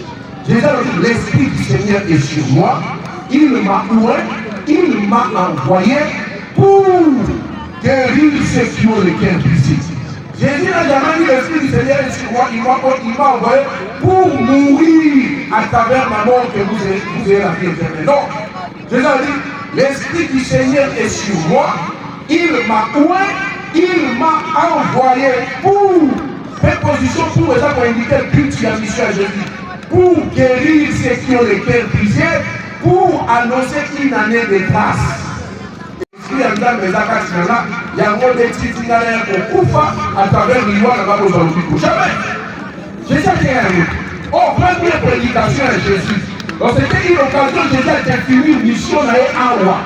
Jésus a dit, l'Esprit du Seigneur est sur moi, il m'a ouvert, il m'a envoyé pour guérir ceux qui ont le cœur brisé. Jésus n'a jamais dit l'Esprit du Seigneur est sur moi, il m'a envoyé pour mourir à travers ma mort que vous ayez la vie éternelle. Non, Jésus a dit, l'Esprit du Seigneur est sur moi, il m'a ouvert, il m'a envoyé pour préposition pour les pour indiquer le but de la mission à Jésus, pour guérir ceux qui ont le cœur brisé, pour annoncer une année de grâce. Et à travers l'Ivoire, jamais. Jésus a dit, première prédication à Jésus. Donc c'était une occasion, Jésus a défini une mission à Awa.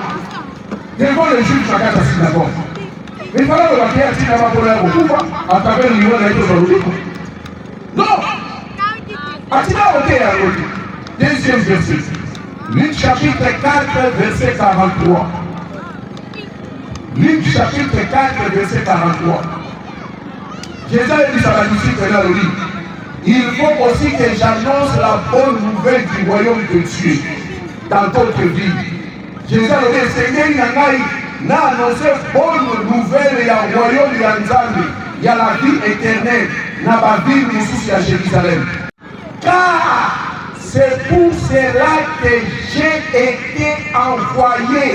Devant le juge de la synagogue. Mais il fallait le voir à travers l'Ivoire, non. Deuxième verset. Luc chapitre 4, verset 43. Luc chapitre 4, verset 43. Jésus a dit à la disciple, il faut aussi que j'annonce la bonne nouvelle du royaume de Dieu dans d'autres villes. Jésus a dit, Seigneur, n'a annoncé bonne nouvelle, il y a le royaume de Nzambe, il y a la vie éternelle, dans la ville de à Jérusalem. Car c'est pour cela que j'ai été envoyé.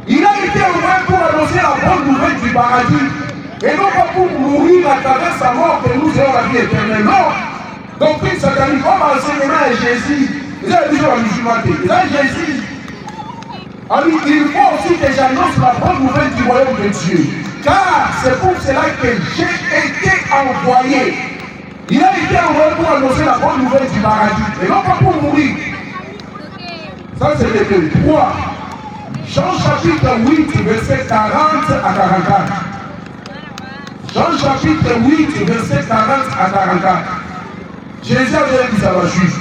Il a été envoyé pour annoncer la bonne nouvelle du paradis. Et non pas pour mourir à travers sa mort que nous ayons la vie éternelle. Non. Donc, il satanique, comme enseignement à Jésus, ils ont dit à la musulmane, ils ont Jésus. Alors, il faut aussi que j'annonce la bonne nouvelle du royaume de Dieu. Car c'est pour cela que j'ai été envoyé. Il a été envoyé pour annoncer la bonne nouvelle du paradis. Et non pas pour mourir. Ça, c'est le 3. Jean chapitre 8, verset 40 à 44. Jean chapitre 8, verset 40 à 44. Jésus avait dit à la juge,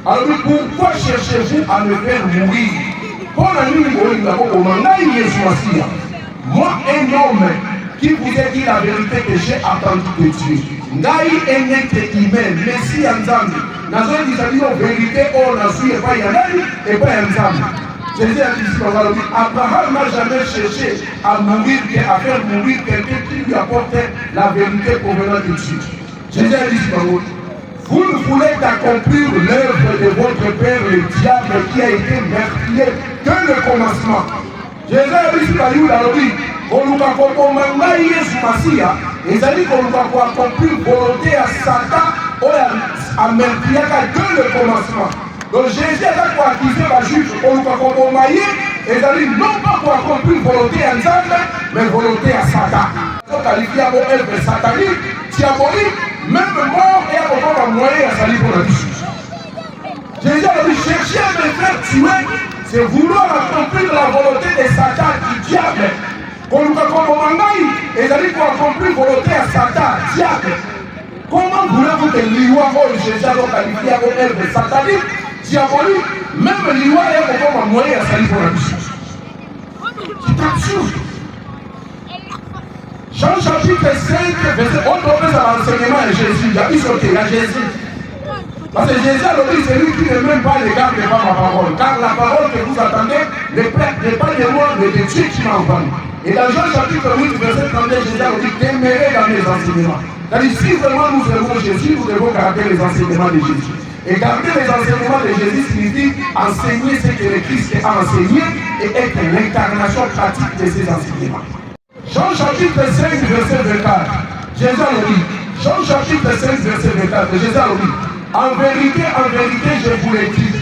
alors pourquoi cherchez-vous à me faire mourir? Moi, un homme qui vous a dit la vérité que j'ai attendue de Dieu. Ngai un être humain, Messie Nzambe. Nazo dit la vérité, on a su et pas Yanani et pas Nzambe. Jésus a dit, Abraham n'a jamais cherché à mourir, à faire mourir quelqu'un qui lui apporte la vérité provenant de Dieu. Jésus a dit, vous ne voulez accomplir l'œuvre de votre père, le diable, qui a été meurtrier dès le commencement. Jésus a dit, on nous a accompli Jésus Massia, et il a dit qu'on nous a accompli volonté à Satan, à meurtrier dès le commencement. Donc Jésus a accusé la juge pour nous accompagner et il a dit non pas pour accomplir volonté à Nzambe, mais volonté à Satan. Donc qualifié à œuvre satanique, diabolique, même mort et à pouvoir moyen à salir pour la vie. Jésus a dit chercher à me faire tuer, c'est vouloir accomplir la volonté de Satan, du diable. Pour nous accompagner, et il a dit pour accomplir volonté à Satan, diable. Comment voulez-vous que l'Iwa Jésus a qualifié à œuvre satanique, diabolique, même l'Iwa est encore moyen à salir pour la vie. C'est absurde. Jean chapitre 5, verset, on trouve ça l'enseignement à Jésus. Il y a dit ce qu'il y a Jésus. Parce que Jésus a dit, c'est lui qui ne même pas les garde pas ma parole. Car la parole que vous attendez n'est pas de moi, mais de Dieu qui m'a envoyé. Et dans Jean chapitre 8, verset 32, Jésus a dit, demeurez dans mes enseignements. C'est-à-dire, si vraiment nous aimons Jésus, nous devons garder les enseignements de Jésus. Et garder les enseignements de Jésus signifie enseigner ce que le Christ a enseigné et être l'incarnation pratique de ces enseignements. Jean chapitre 5, verset 24. Jésus a dit, Jean chapitre 5, verset 24, Jésus a dit, en vérité, je vous le dis,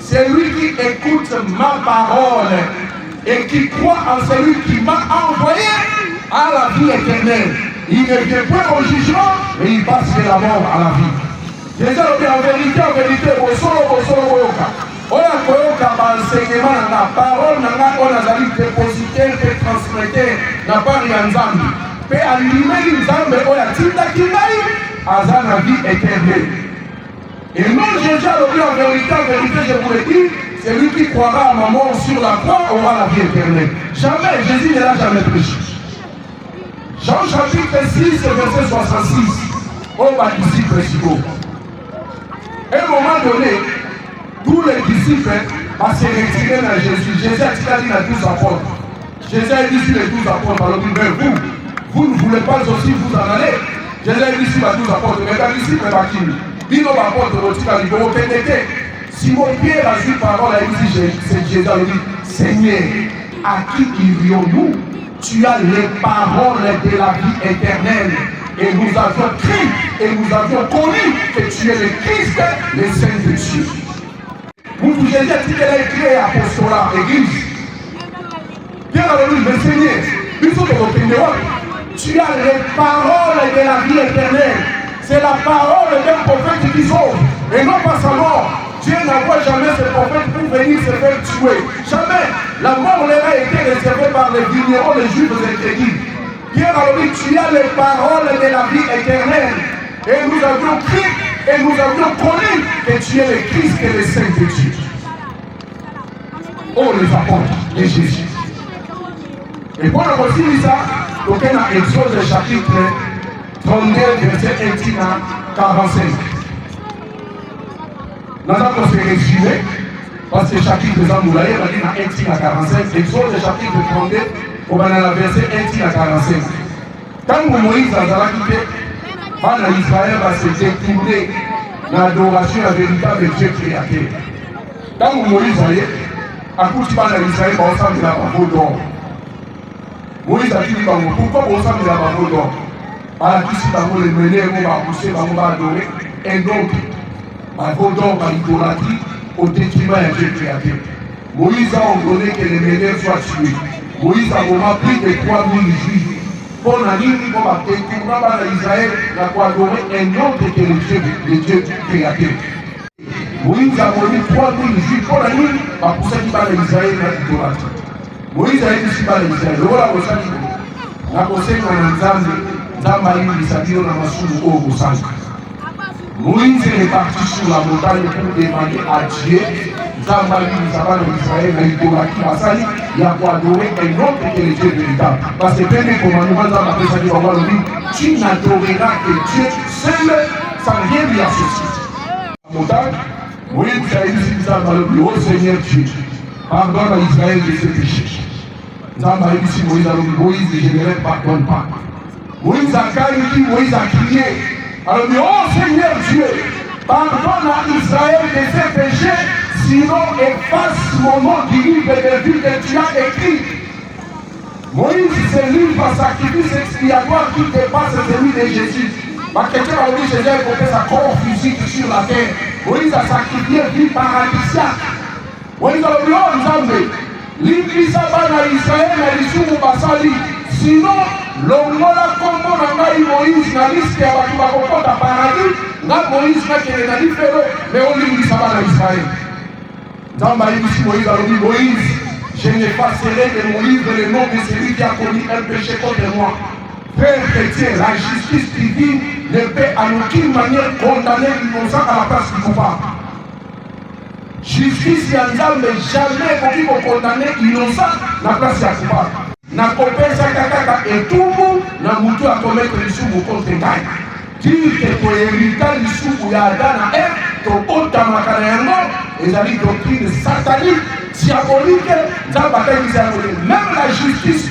celui qui écoute ma parole et qui croit en celui qui m'a envoyé à la vie éternelle. Il ne vient pas au jugement, mais il passe de la mort à la vie. Jésus a dit en vérité, au solo, on a enseignement, la parole, on a dépositaire et transmetteur, n'a pas rien Nzambe. Mais à lui-même, Nzambe, on a dit à la vie éternelle. Et non, Jésus a dit en vérité, je vous le dis, celui qui croira à ma mort sur la croix aura la vie éternelle. Jamais, Jésus ne l'a jamais prêché. Jean chapitre 6, verset 66, aux disciples principaux. À un moment donné, tous les disciples vont se retirer dans Jésus. Jésus a dit à 12 apôtres. Jésus a dit sur les 12 apôtres, alors mais vous ne voulez pas aussi vous en aller. Jésus a dit sur les 12 apôtres, mais les disciples sont qui? Dis-nous apôtres, vous pénétrez. Simon Pierre a dit parole, il dit, c'est Jésus, il dit, Seigneur, à qui irions-nous? Tu as les paroles de la vie éternelle. Et nous avions crié et nous avions connu que tu es le Christ, le Saint de Dieu. Vous Jésus a dit qu'elle a écrit apostolat, église. Bien alors, le Seigneur, tu as les paroles de la vie éternelle. C'est la parole d'un prophète qui sauve. Et non pas sa mort. Dieu n'envoie jamais ce prophète pour venir se faire tuer. Jamais. La mort leur a été réservée par les vignerons, les juifs et les chrétiens. Pierre a dit, tu as les paroles de la vie éternelle. Et nous avions crié et nous avions connu que tu es le Christ et le Saint de Dieu. Oh, les apôtres de Jésus. Et pour la continuer ça, donc on a Exode chapitre 32, verset 1 à 45. Nous allons se résumer, parce que le chapitre de Zamboulaye, on a dit 1 à 45. Exode chapitre 32, on va dans la verset 1 à 45. Quand Moïse a quitté, Israël va se détourner dans l'adoration à véritable Dieu créateur. Quand Moïse a dit, à coup de Israël va ensemble de la bafo d'or. Moïse a dit, pourquoi vous ensemble de la bafo d'or? Par la question, vous les mener, vous va pousser, vous va adorer. Et donc, bafo d'or va idolâtrie au détriment de Dieu créateur. Moïse a ordonné que les meneurs soient tués. Moïse a vraiment plus de 3000 juifs. Pour la ligne, pour la détournement d'Israël, il a adorer un autre que le Dieu créateur. Moïse a volé 3000 juifs pour la ligne, pour ça qu'il va d'Israël dans l'idolâtrie. Moïse a dit qu'il va d'Israël. Le voilà, vous savez, la conseil dans Nzambe, Nzambe a dit qu'il va dans la soupe. Moïse est parti sur la montagne pour demander à Dieu. Nzambe a dit qu'il va dans Israël dans l'idolâtrie. Il a pour adorer un autre que le Dieu véritable. Parce que le premier commandement, Nzambe a dit tu n'adoreras que Dieu seul, sans rien lui associer. La montagne, Moïse a dit au Seigneur Dieu, pardonne à Israël de ses péchés. Nzambe a dit Moïse, je ne les pardonne pas. Moïse a crié, Moïse a crié. Alors, oh Seigneur Dieu, pardonne à Israël de ses péchés, sinon efface mon nom du livre de vie que tu as écrit. Moïse se livre à sacrifice expiatoire qui dépasse celui de Jésus. Ma question a dit Jésus a porté sa corps physique sur la terre. Moïse a sacrifié vie paradisiaque. Moïse a dit, oh Nzambe, l'Église à Israël a dit sur Basali. Sinon, l'ongola kombo na ngai Moïse na liste ya bato bakokota paradis, nga Moïse nakende na lifelo, mais olingisa bana Israël. Nzambe ayebisi Moïse alobi, Moïse, je n'effacerai de mon livre le nom de celui qui a commis un péché contre moi. Frère chrétien, la justice divine ne peut en aucune manière condamner l'innocent à la place du coupable. Justice ya Nzambe jamais koki condamner l'innocent à la place du coupable. Na kopesa kaka etubu na mutu akomettre lisumu contre ngai. Dire que koherita lisumu ya Adam na Ève tobotamaka na yango ezali doctrine satanique, diabolique. Nzambe akanisi yango même la justice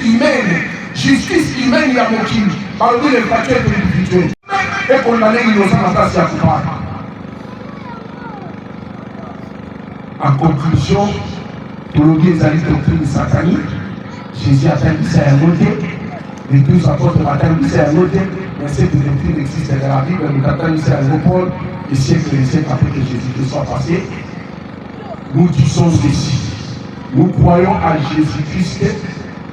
humaine ya mokili balobi le statut individuel et condamner l'innocent na place ya coupable. En conclusion, tolobi ezali doctrine satanique. Jésus a dit à un côté, les 12 apôtres ont dit à un côté, mais cette doctrine existe dans la Bible, nous avons dit à un Paul, et siècle et siècle après que Jésus soit passé. Nous disons ceci, nous croyons à Jésus-Christ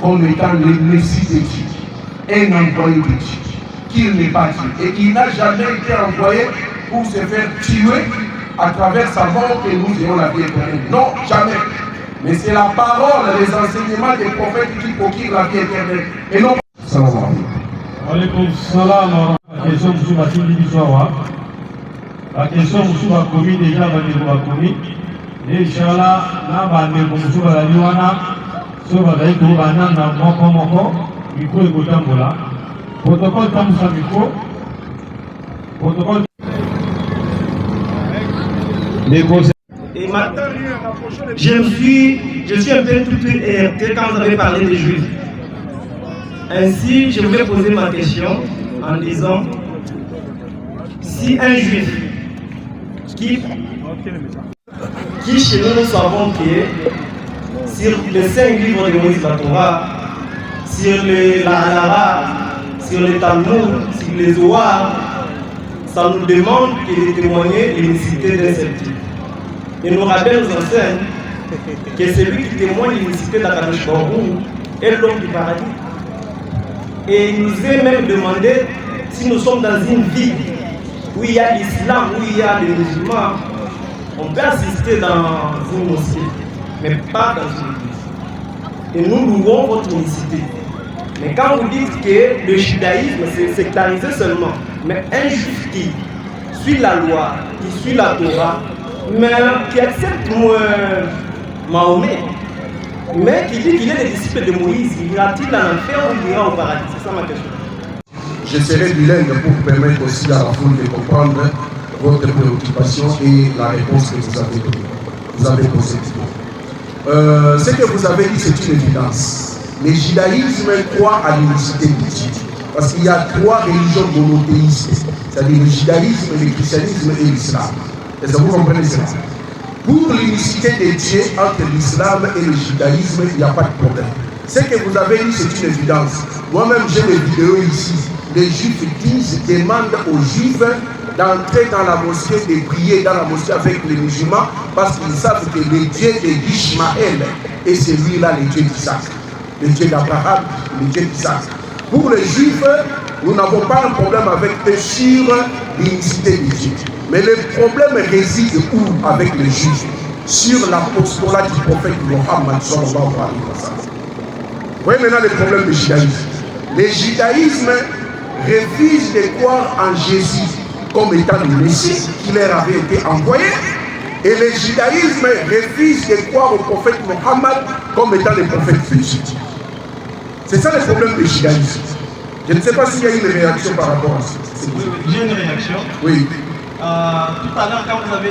comme étant le Messie de Dieu, un envoyé de Dieu, qu'il n'est pas Dieu, et il n'a jamais été envoyé pour se faire tuer à travers sa mort que nous ayons la vie éternelle. Non, jamais. Mais c'est la parole, les enseignements des prophètes qui procurent la vie éternelle. Et non. Salam alaikum salam. La question sur la Sindi Biswawa. La question sur la commune déjà va dire la commune. Inch'Allah, na bandeko mosusu bazali wana soki bazali kobananga moko moko mikro ekotambola protocole tambusa mikro protocole. Et maintenant, je suis un peu tout irrité quand vous avez parlé des Juifs. Ainsi, je voulais poser ma question en disant, si un Juif qui chez nous savons que sur les 5 livres de Moïse, la Torah, sur la Halacha, sur le Talmud, sur les Zohar, ça nous demande de témoigner l'unicité d'un seul type. Et nos rabbins nous enseignent que celui qui témoigne l'unicité d'Akadosh Baruch Hu est l'homme du paradis. Et il nous est même demandé si nous sommes dans une ville où il y a l'islam, où il y a les musulmans, on peut assister dans une mosquée, mais pas dans une église. Et nous louons votre unicité. Mais quand vous dites que le judaïsme c'est sectarisé seulement, mais un juif qui suit la loi, qui suit la Torah, mais qui accepte Mahomet, mais qui dit qu'il est le disciple de Moïse, ira-t-il en enfer ou il ira au paradis? C'est ça ma question. Je serai bilingue pour permettre aussi à la foule de comprendre votre préoccupation et la réponse que vous avez posée. Ce que vous avez dit, c'est une évidence. Le judaïsme croit à l'unicité de Dieu. Parce qu'il y a 3 religions monothéistes, c'est-à-dire le judaïsme, le christianisme et l'islam. Est-ce que vous comprenez cela? Pour l'unicité de Dieu entre l'islam et le judaïsme, il n'y a pas de problème. Ce que vous avez dit, c'est une évidence. Moi-même, j'ai des vidéos ici. Les juifs demandent aux juifs d'entrer dans la mosquée, de prier dans la mosquée avec les musulmans, parce qu'ils savent que le Dieu d'Ishmaël est celui-là, le Dieu d'Isaac. Le Dieu d'Abraham, le Dieu d'Isaac. Pour les juifs, nous n'avons pas un problème avec eux sur l'unicité de Dieu. Mais le problème réside où avec les juifs? Sur l'apostolat du prophète Mohammed sallallahu alayhi wa sallam. Vous voyez maintenant le problème du judaïsme. Le judaïsme refuse de croire en Jésus comme étant le Messie qui leur avait été envoyé. Et le judaïsme refuse de croire au prophète Mohammed comme étant le prophète Jésus. C'est ça le problème du judaïsme. Je ne sais pas s'il y a une réaction par rapport à ça. Oui, j'ai une réaction. Oui. Tout à l'heure, quand vous avez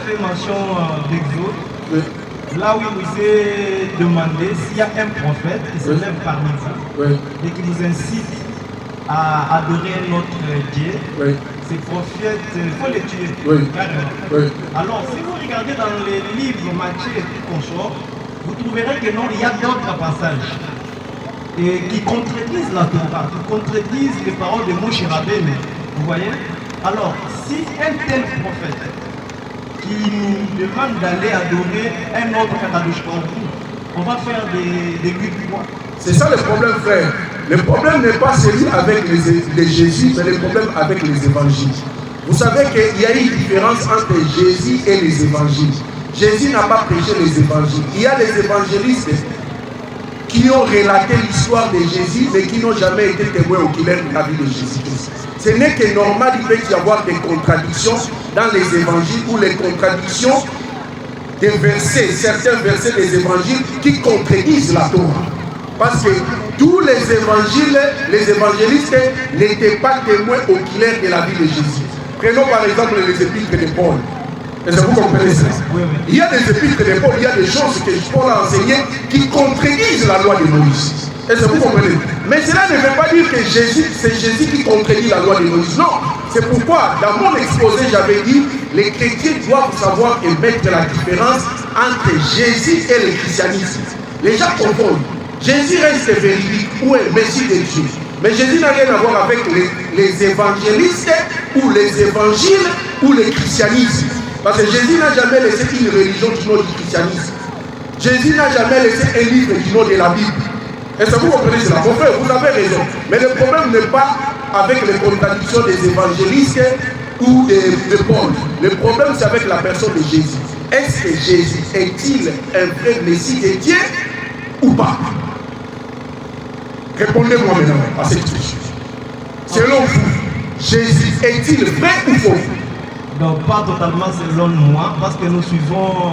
fait mention d'Exode, Oui. là où il vous est demandé s'il y a un prophète qui se lève parmi vous et qui vous incite à adorer notre Dieu, ces prophètes, il faut les tuer. Carrément. Alors, si vous regardez dans les livres Matthieu et tout consort, vous trouverez que non, il y a d'autres passages qui contredisent la Torah, qui contredisent les paroles de Moshe Rabbeinu. Vous voyez? Alors, si un tel prophète qui nous demande d'aller adorer un autre Kadosh Baruch Hu, on va faire des lui droits. C'est ça le problème, frère. Le problème n'est pas celui avec les Jésus, mais le problème avec les évangiles. Vous savez qu'il y a une différence entre Jésus et les évangiles. Jésus n'a pas prêché les évangiles. Il y a les évangélistes qui ont relaté l'histoire de Jésus, mais qui n'ont jamais été témoins oculaires de la vie de Jésus-Christ. Ce n'est que normal, il peut y avoir des contradictions dans les évangiles ou les contradictions des versets, certains versets des évangiles qui contredisent la Torah. Parce que tous les évangiles, les évangélistes n'étaient pas témoins oculaires de la vie de Jésus. Prenons par exemple les épîtres de Paul. Est-ce que vous comprenez ça? Il y a des épîtres de Paul, il y a des choses que Paul a enseignées qui contredisent la loi de Moïse. Est-ce que vous comprenez? Mais cela ne veut pas dire que c'est Jésus qui contredit la loi de Moïse. Non. C'est pourquoi, dans mon exposé, j'avais dit les chrétiens doivent savoir et mettre la différence entre Jésus et le christianisme. Les gens confondent. Jésus reste véridique ou est Messie de Dieu. Mais Jésus n'a rien à voir avec les évangélistes ou les évangiles ou le christianisme. Parce que Jésus n'a jamais laissé une religion du nom du christianisme. Jésus n'a jamais laissé un livre du nom de la Bible. Est-ce que vous comprenez cela? Mon frère, vous avez raison. Mais le problème n'est pas avec les contradictions des évangélistes ou de Paul. Le problème, c'est avec la personne de Jésus. Est-ce que Jésus est-il un vrai Messie de Dieu ou pas? Répondez-moi maintenant à cette question. Selon vous, Jésus est-il vrai ou faux? Donc pas totalement selon moi, parce que nous suivons...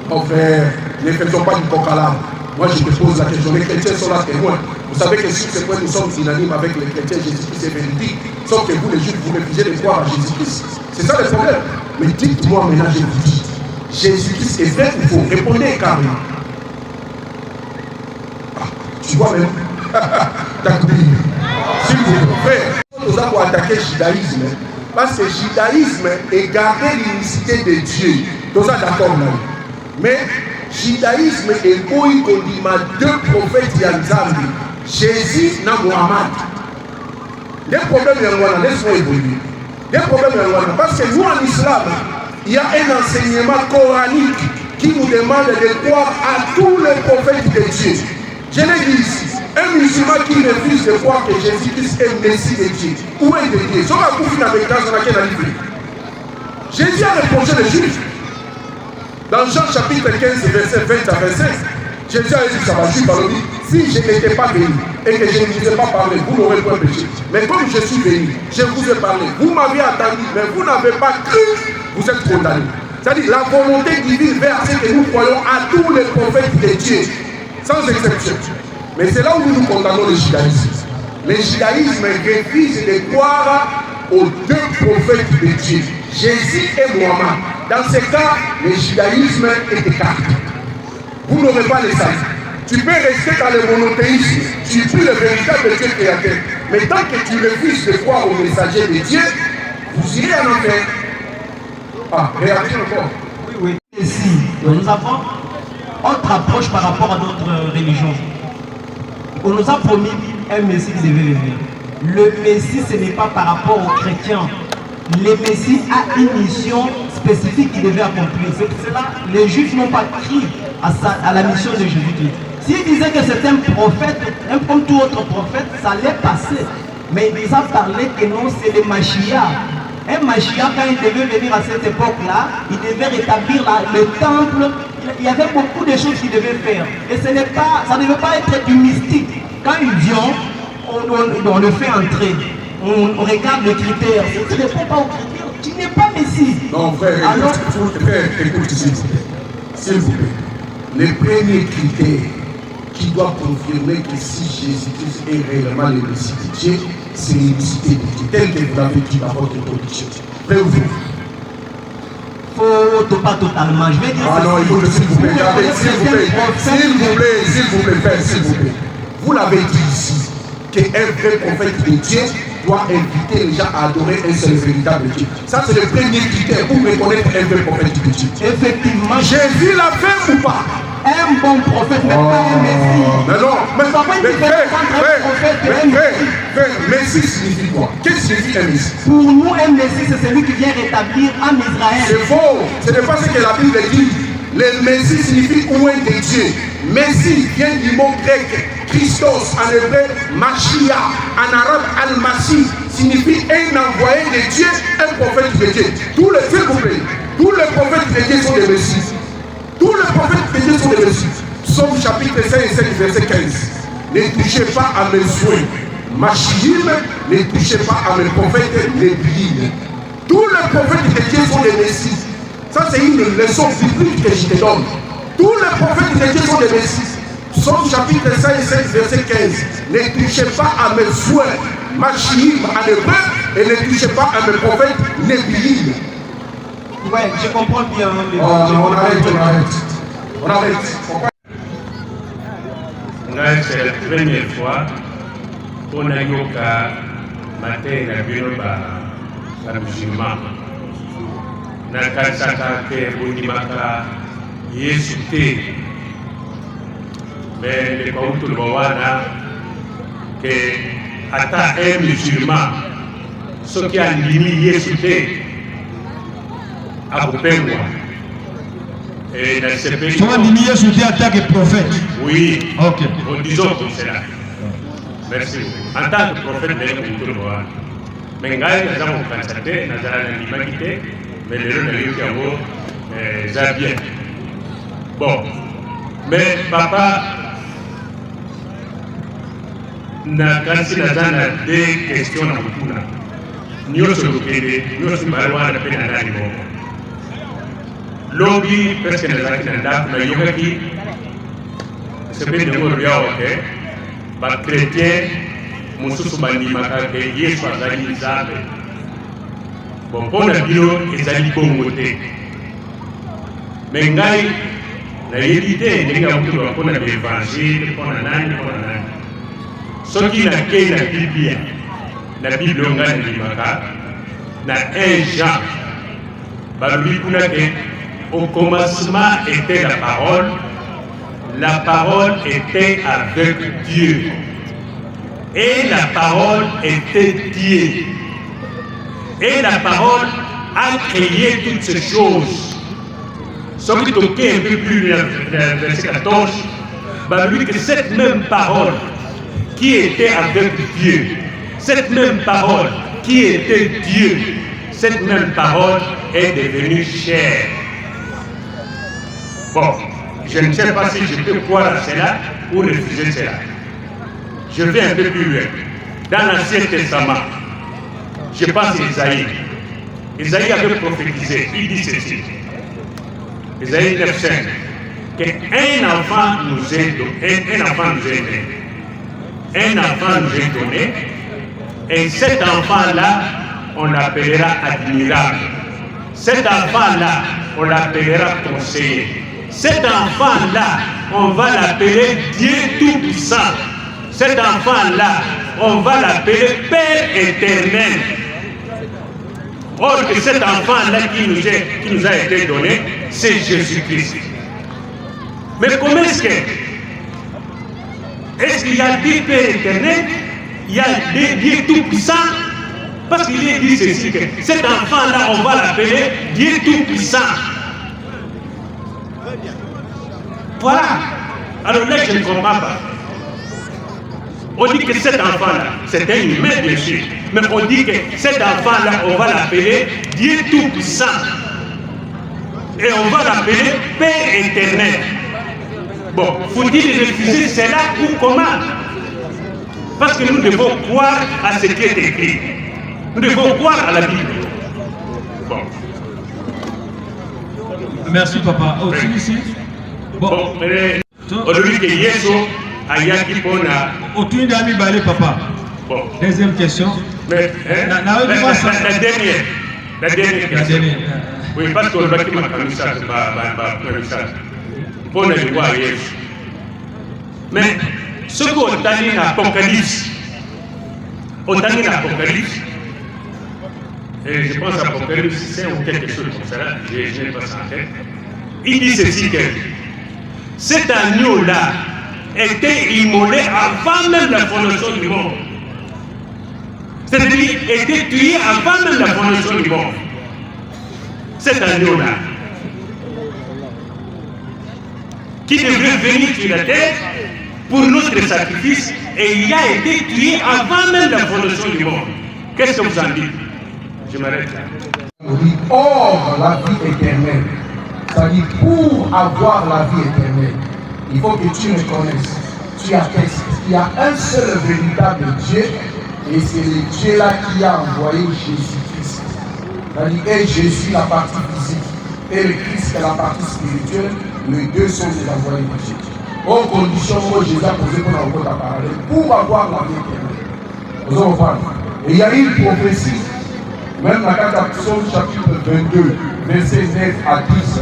Mon frère, ne faisons pas du coq à l'âne. Moi je te pose la question, les chrétiens sont là témoins. Vous savez que sur ce point nous sommes unanimes avec les chrétiens, Jésus-Christ est véridique. Sauf que vous les juifs, vous refusez de croire à Jésus-Christ. C'est ça le problème. Mais dites-moi maintenant, je vous dis, Jésus-Christ est vrai ou faux? Répondez carrément. Ah, tu vois même. T'as compris. S'il vous plaît, nous avons attaqué le judaïsme. Parce que le judaïsme est garder l'unicité de Dieu. Nous sommes d'accord là. Mais le judaïsme est beau qu'on dit deux prophètes Yanzambi, Jésus et Mohamed. Les problèmes laisse-moi évoluer. Les problèmes parce que nous en islam, il y a un enseignement coranique qui nous demande de croire à tous les prophètes de Dieu. Je l'ai dit ici. Un musulman qui refuse de croire que Jésus-Christ est Messie de Dieu, où est de Dieu? Jésus a reproché les Juifs. Dans Jean chapitre 15, verset 20 à 25, Jésus a dit ça va Juif, si je n'étais pas venu et que je ne vous ai pas parlé, vous n'aurez pas péché. Mais comme je suis venu, je vous ai parlé. Vous m'avez attendu, mais vous n'avez pas cru, vous êtes condamnés. C'est-à-dire la volonté divine vers ce que nous croyons à tous les prophètes de Dieu, sans exception. Mais c'est là où nous condamnons le judaïsme. Le judaïsme refuse de croire aux deux prophètes de Dieu, Jésus et Mohamed. Dans ce cas, le judaïsme est écarté. Vous n'aurez pas les saints. Tu peux rester dans le monothéisme, tu es le véritable Dieu créateur. Mais tant que tu refuses de croire au messager de Dieu, vous irez en enfer. Ah, réagissez encore. Oui. Ici, nous avons autre approche par rapport à notre religion. On nous a promis un Messie qui devait venir. Le Messie, ce n'est pas par rapport aux chrétiens. Le Messie a une mission spécifique qu'il devait accomplir. C'est pour cela que les Juifs n'ont pas cru à la mission de Jésus-Christ. S'ils disaient que c'est un prophète, comme tout autre prophète, ça allait passer. Mais ils ont parlé que non, c'est le Mashiach. Un Mashiach, quand il devait venir à cette époque-là, il devait rétablir le temple. Il y avait beaucoup de choses qu'il devait faire. Et ça ne devait pas être du mystique. Quand il vient, on le fait entrer. On regarde les critères. Si tu ne réponds pas aux critères, tu n'es pas Messie. Non, frère, alors, écoute, s'il vous plaît. Le premier critère qui doit confirmer que si Jésus-Christ est réellement le Messie de Dieu, c'est l'unicité de Dieu, tel que vous l'avez dit dans votre introduction. Frère ou vous? Pas totalement. Je vais dire. Ah non, il faut s'il vous plaît, s'il vous plaît. Vous l'avez dit ici, qu'un vrai prophète de Dieu doit inviter les gens à adorer un seul véritable Dieu. Ça, c'est le premier critère pour reconnaître un vrai prophète de Dieu. Effectivement. Jésus l'a fait ou pas? Un bon prophète, mais pas un Messie. Mais Messie signifie quoi? Qu'est-ce que signifie un Messie? Pour nous, un Messie, c'est celui qui vient rétablir en Israël. C'est faux. Ce n'est pas ce que la Bible dit. Le Messie signifie ouin de Dieu. Messie vient du mot grec Christos, en hébreu Mashiach, en arabe Al-Masih, signifie un envoyé de Dieu, un prophète de Dieu. Tous les prophètes de Dieu sont des Messies. Tous les prophètes de Dieu sont des Messies. Psaume chapitre 5 et 5, verset 15. Ne touchez pas à mes souhaits. Machim, ne touchez pas à mes prophètes, les billes. Tous les prophètes de Dieu sont des Messies. Ça, c'est une leçon biblique que je te donne. Tous les prophètes de Dieu sont des Messies. Psaume chapitre 5 et 5, verset 15. Ne touchez pas à mes souhaits. Machim en hébreu, et ne touchez pas à mes prophètes, les billes. Ouais, je comprends bien. On arrête. C'est la première fois qu'on a eu au cas matin na bino ba musulman. Na kansaka ke bundimaka Yesu te. Mais le kautu bawana que ata un musulman ce qui a limi Yesu te. Et dans ce pays. Tu vas diminuer sur tes attaques prophète. Oui. Ok. Disons comme cela. Merci. En tant que prophète, mais nous avons constaté, nous avons l'humanité, mais les gens qui ont bien. Bon. Mais papa, quand il a deux questions à vous. nyonso lokende nyonso mbala wana mpe na ndani moko lobi presque nazalaki na ndako nayokaki sepe ndenge olobi awa ke bakretien mosusu bandimaka ke yesu azali nzambe bon mpo na bino ezali bongo te me ngai nayebi te ndenge ya kotoba mpo na baevangile mpo na nani soki nakei na biblia na bible oyo ngai nandimaka na 1 Jean balobi kuna ke au commencement était la parole était avec Dieu et la parole était Dieu et la parole a créé toutes ces choses. Ce qui toquait un peu plus verset 14, lui que cette même parole qui était avec Dieu, cette même parole qui était Dieu, cette même parole est devenue chair. Bon, je ne sais pas si je peux croire à cela ou refuser cela. Je vais un peu plus loin. Dans l'Ancien Testament, je pense à Isaïe. Isaïe avait prophétisé, il dit ceci. Isaïe 9:5, qu'un enfant nous est donné, un enfant nous est donné, et cet enfant-là, on l'appellera admirable. Cet enfant-là, on l'appellera conseiller. Cet enfant-là, on va l'appeler Dieu Tout-Puissant. Cet enfant-là, on va l'appeler Père éternel. Or que cet enfant-là qui nous a été donné, c'est Jésus-Christ. Mais comment est-ce qu'il y a des Pères éternels, il y a des Dieux Tout-Puissants? Parce qu'il est dit ceci, que cet enfant-là, on va l'appeler Dieu Tout-Puissant. Voilà. Alors là, je ne comprends pas. On dit que cet enfant-là, c'est un humain bien sûr, mais on dit que cet enfant-là, on va l'appeler Dieu Tout-Puissant. Et on va l'appeler Père éternel. Bon, faut-il refuser cela ou comment? Parce que nous devons croire à ce qui est écrit. Nous devons croire à la Bible. Bon. Merci papa. Oh, c'est ici. Bon, aujourd'hui que Yesu ayaki pona. Autour d'ami balé papa. Bon. Deuxième question. Mais la dernière question. Oui, parce qu'on va qui m'a commissaire, pour ne le voir Yesu. Mais ce qu'on a dit dans l'Apocalypse, et je pense à l'Apocalypse 5 ou quelque chose comme ça, je n'ai pas ça en tête. Il dit ceci que cet agneau-là était immolé avant même la fondation du monde. C'est-à-dire était tué avant même la fondation du monde. Cet agneau-là, qui devait venir sur la terre pour notre sacrifice, et il a été tué avant même la fondation du monde. Qu'est-ce que vous en dites? Je m'arrête là. Or, la vie éternelle. C'est-à-dire, pour avoir la vie éternelle, il faut que tu me connaisses. Tu attestes qu'il y a un seul véritable Dieu, et c'est le Dieu-là qui a envoyé Jésus-Christ. C'est-à-dire, et Jésus, la partie physique, et le Christ, la partie spirituelle, les deux sont des envoyés de Jésus. Aux conditions où Jésus a posé pour avoir la parole, pour avoir la vie éternelle. Vous en parlez. Et il y a une prophétie, même dans le Psaume chapitre 22, versets 9 à 10.